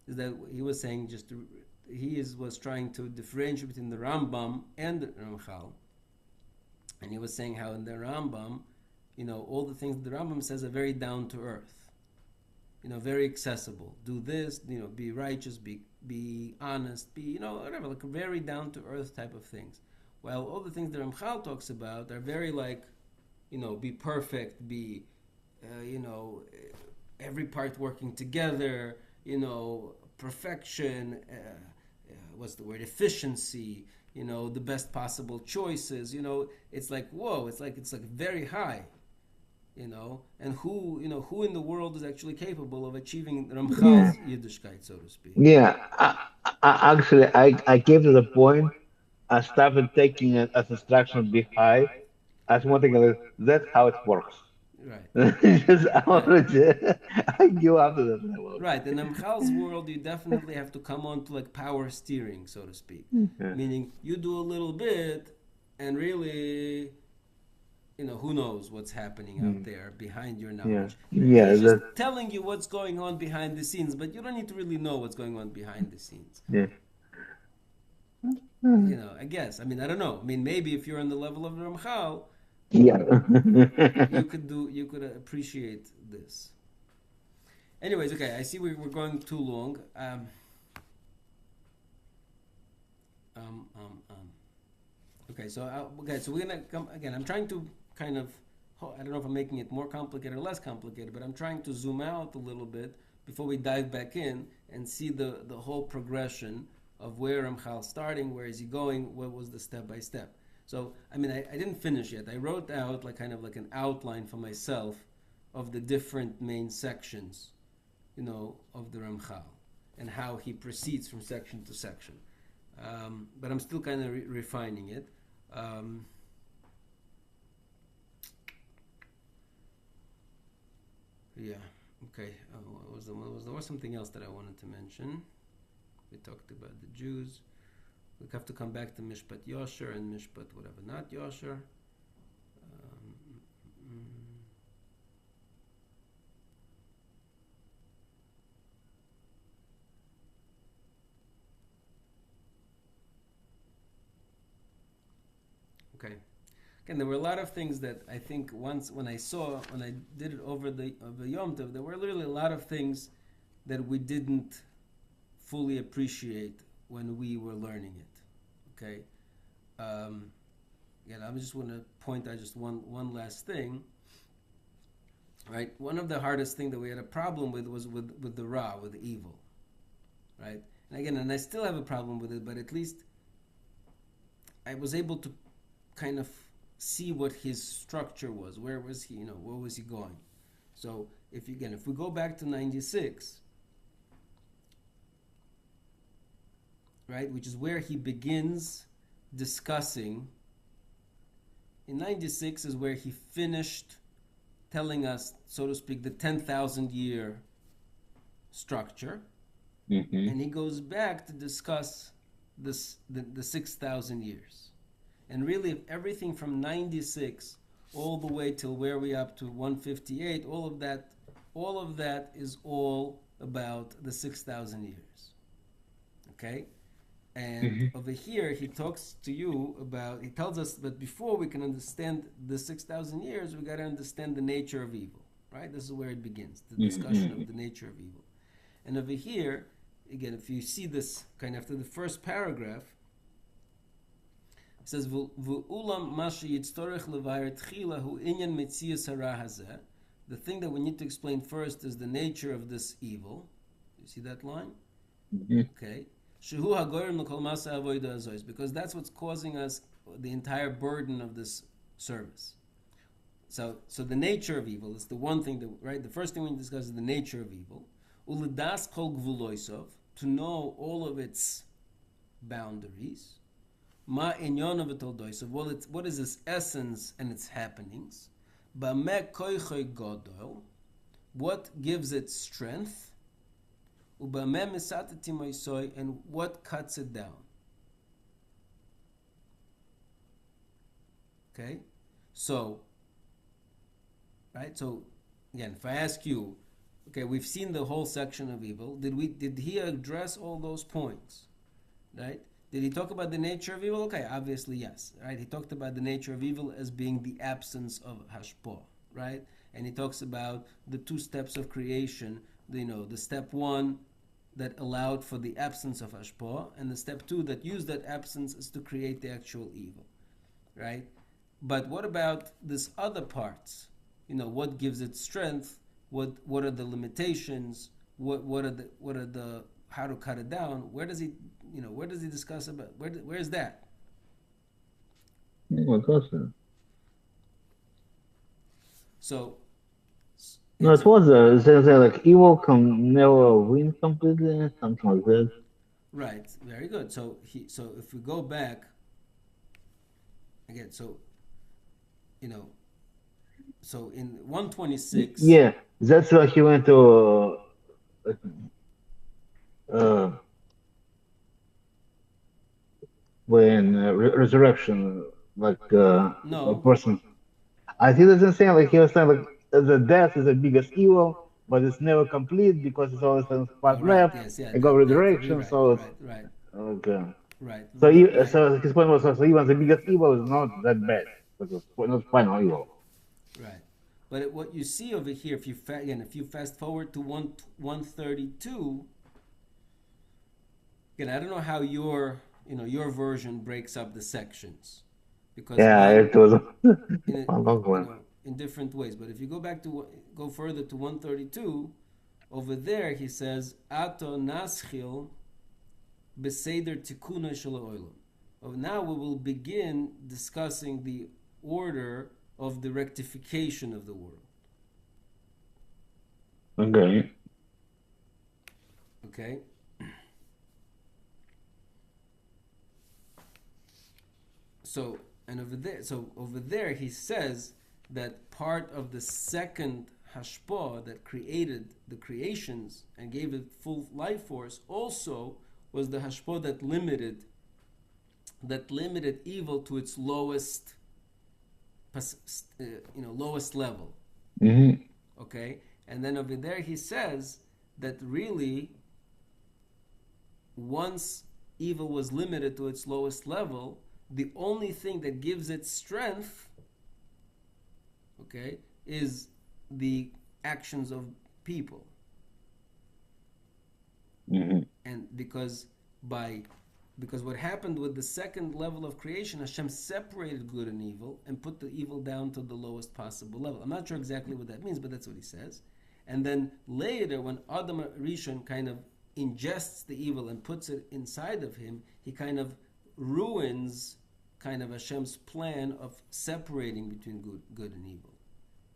is that he was saying was trying to differentiate between the Rambam and the Ramchal, and he was saying how in the Rambam, all the things the Rambam says are very down to earth, very accessible. Do this, be righteous, be honest, be whatever, like very down to earth type of things. While all the things the Ramchal talks about are very like, be perfect, be every part working together, perfection, what's the word, efficiency, the best possible choices, it's like, whoa, it's like very high, and who in the world is actually capable of achieving Yeah, Ramchal's Yiddishkeit, so to speak. yeah. I came to the point. I started taking it as instruction behind as one thing. Like, that's how it works. Right, Just, right. I give up to that level. Right, in Ramchal's world, you definitely have to come on to like power steering, so to speak. Yeah. Meaning, you do a little bit, and really, who knows what's happening out Mm. there behind your Yeah, knowledge. yeah, He's just that, telling you what's going on behind the scenes, but you don't need to really know what's going on behind the scenes. yeah. Mm. I guess. I mean, I don't know. I mean, maybe if you're on the level of Ramchal, Yeah. you could appreciate this. Anyways, okay, I see we're going too long. Um, um, um. So we're gonna come again. I'm trying to kind of, I don't know if I'm making it more complicated or less complicated, but I'm trying to zoom out a little bit before we dive back in and see the whole progression of where Ramchal starting, where is he going, what was the step by step. So I mean, I didn't finish yet. I wrote out like kind of like an outline for myself of the different main sections, of the Ramchal and how he proceeds from section to section. But I'm still kind of refining it. Um, yeah. Okay. There was something else that I wanted to mention. We talked about the Jews. We have to come back to Mishpat Yosher and Mishpat whatever, not Yosher. Mm, okay. Again, there were a lot of things that I think once when I did it over the Yom Tov, there were literally a lot of things that we didn't fully appreciate when we were learning it. Okay. Again, I just want to point out just one last thing. Right. One of the hardest things that we had a problem with was with the Ra, with the evil. Right. And again, and I still have a problem with it, but at least I was able to kind of see what his structure was. Where was he? Where was he going? So if we go back to 96, right, which is where he begins discussing. In 96 is where he finished telling us, so to speak, the 10,000 year structure, Hmm. and he goes back to discuss the 6,000 years. And really, if everything from 96 all the way till where we up to 158, all of that is all about the 6,000 years. Okay? And Hmm. over here, he talks to you about, he tells us that before we can understand the 6,000 years, we got to understand the nature of evil. Right? This is where it begins, the discussion of Hmm. the nature of evil. And over here, again, if you see this kind of after the first paragraph, it says, "V'ulam mashi yitztorech levayer tchila hu inyan metzius hara hazeh." The thing that we need to explain first is the nature of this evil. You see that line? Hmm. Okay. Shehu hagorim l'kol masa avoda azois, because that's what's causing us the entire burden of this service. So the nature of evil is the one thing that, right? The first thing we discuss is the nature of evil. Uledas kol gvuloisov, to know all of its boundaries. Ma inyon of etoldoisov, what is its essence and its happenings. Ba me koichoy godol, what gives it strength. Uba me misatati moisoy, and what cuts it down. Okay, so. Right? So again, if I ask you, okay, we've seen the whole section of evil. Did he address all those points? Right? Did he talk about the nature of evil? Okay, obviously yes. Right? He talked about the nature of evil as being the absence of hashpah, right? And he talks about the two steps of creation, the step one that allowed for the absence of hashpah, and the step two that used that absence is to create the actual evil. Right? But what about this other parts? what gives it strength, what are the limitations, what are the how to cut it down. Where does he discuss about where's that? What was it? So No, it was it says that, like evil can never win completely, something like that. right, very good. So if we go back again, you know so in 126. Yeah, that's why he went to uh, when resurrection, like a No. person. I think that's insane. Like he was saying, like the death is the biggest evil, but it's never complete because it's always a Oh, spot right. left Yes. Yeah. and go You're resurrection. right. So it's Right. Right. okay. Right. So Right. so his point was so even the biggest evil is not that bad because it's not final evil. Right. But what you see over here, if you fast forward to 132, again, I don't know how your version breaks up the sections, because Yeah, mine it was in a, a long one. in different ways. But if you go further to 132, over there he says Ato Naschil Beseder Tikuna Shaloilam. Now we will begin discussing the order of the rectification of the world. Okay. Okay? Over there he says that part of the second hashpah that created the creations and gave it full life force also was the hashpah that limited evil to its lowest lowest level. Mm-hmm. Okay? And then over there he says that really once evil was limited to its lowest level, the only thing that gives it strength, okay, is the actions of people. Mm-hmm. And because what happened with the second level of creation, Hashem separated good and evil and put the evil down to the lowest possible level. I'm not sure exactly what that means, but that's what he says. And then later, when Adam Rishon kind of ingests the evil and puts it inside of him, he kind of ruins kind of Hashem's plan of separating between good and evil.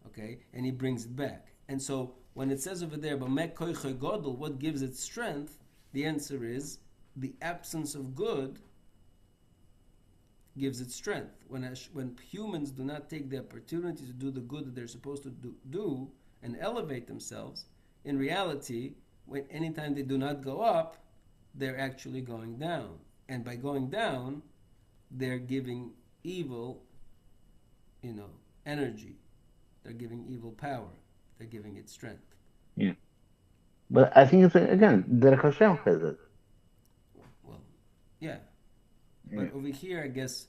Okay? And he brings it back. And so when it says over there, what gives it strength? The answer is the absence of good gives it strength. When humans do not take the opportunity to do the good that they're supposed to do and elevate themselves, in reality, anytime they do not go up, they're actually going down. And by going down, they're giving evil, energy. They're giving evil power. They're giving it strength. Yeah. But I think it's again, Derek Hashem has it. Well, yeah. Yeah. But over here, I guess,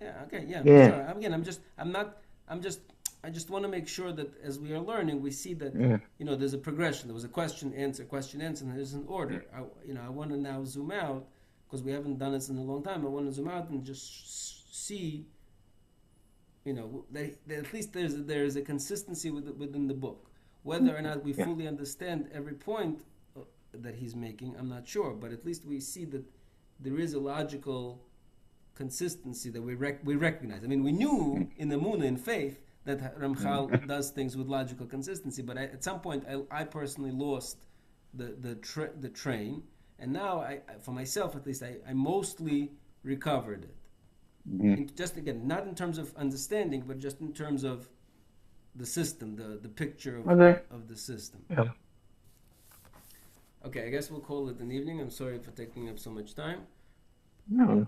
yeah, okay, yeah. Yeah. Sorry. Again, I just want to make sure that as we are learning, we see that, Yeah. there's a progression. There was a question, answer, and there's an order. I want to now zoom out, because we haven't done this in a long time. I want to zoom out and just see, that at least there is a consistency within the book. Whether or not we Yeah. fully understand every point that he's making, I'm not sure. But at least we see that there is a logical consistency that we recognize. I mean, we knew in the Emunah, in faith, that Ramchal does things with logical consistency. But at some point, I personally lost the train, and now for myself at least, I mostly recovered it. Mm-hmm. Just again, not in terms of understanding, but just in terms of the system, the picture Okay. of the system. Yeah. Okay, I guess we'll call it an evening. I'm sorry for taking up so much time. No.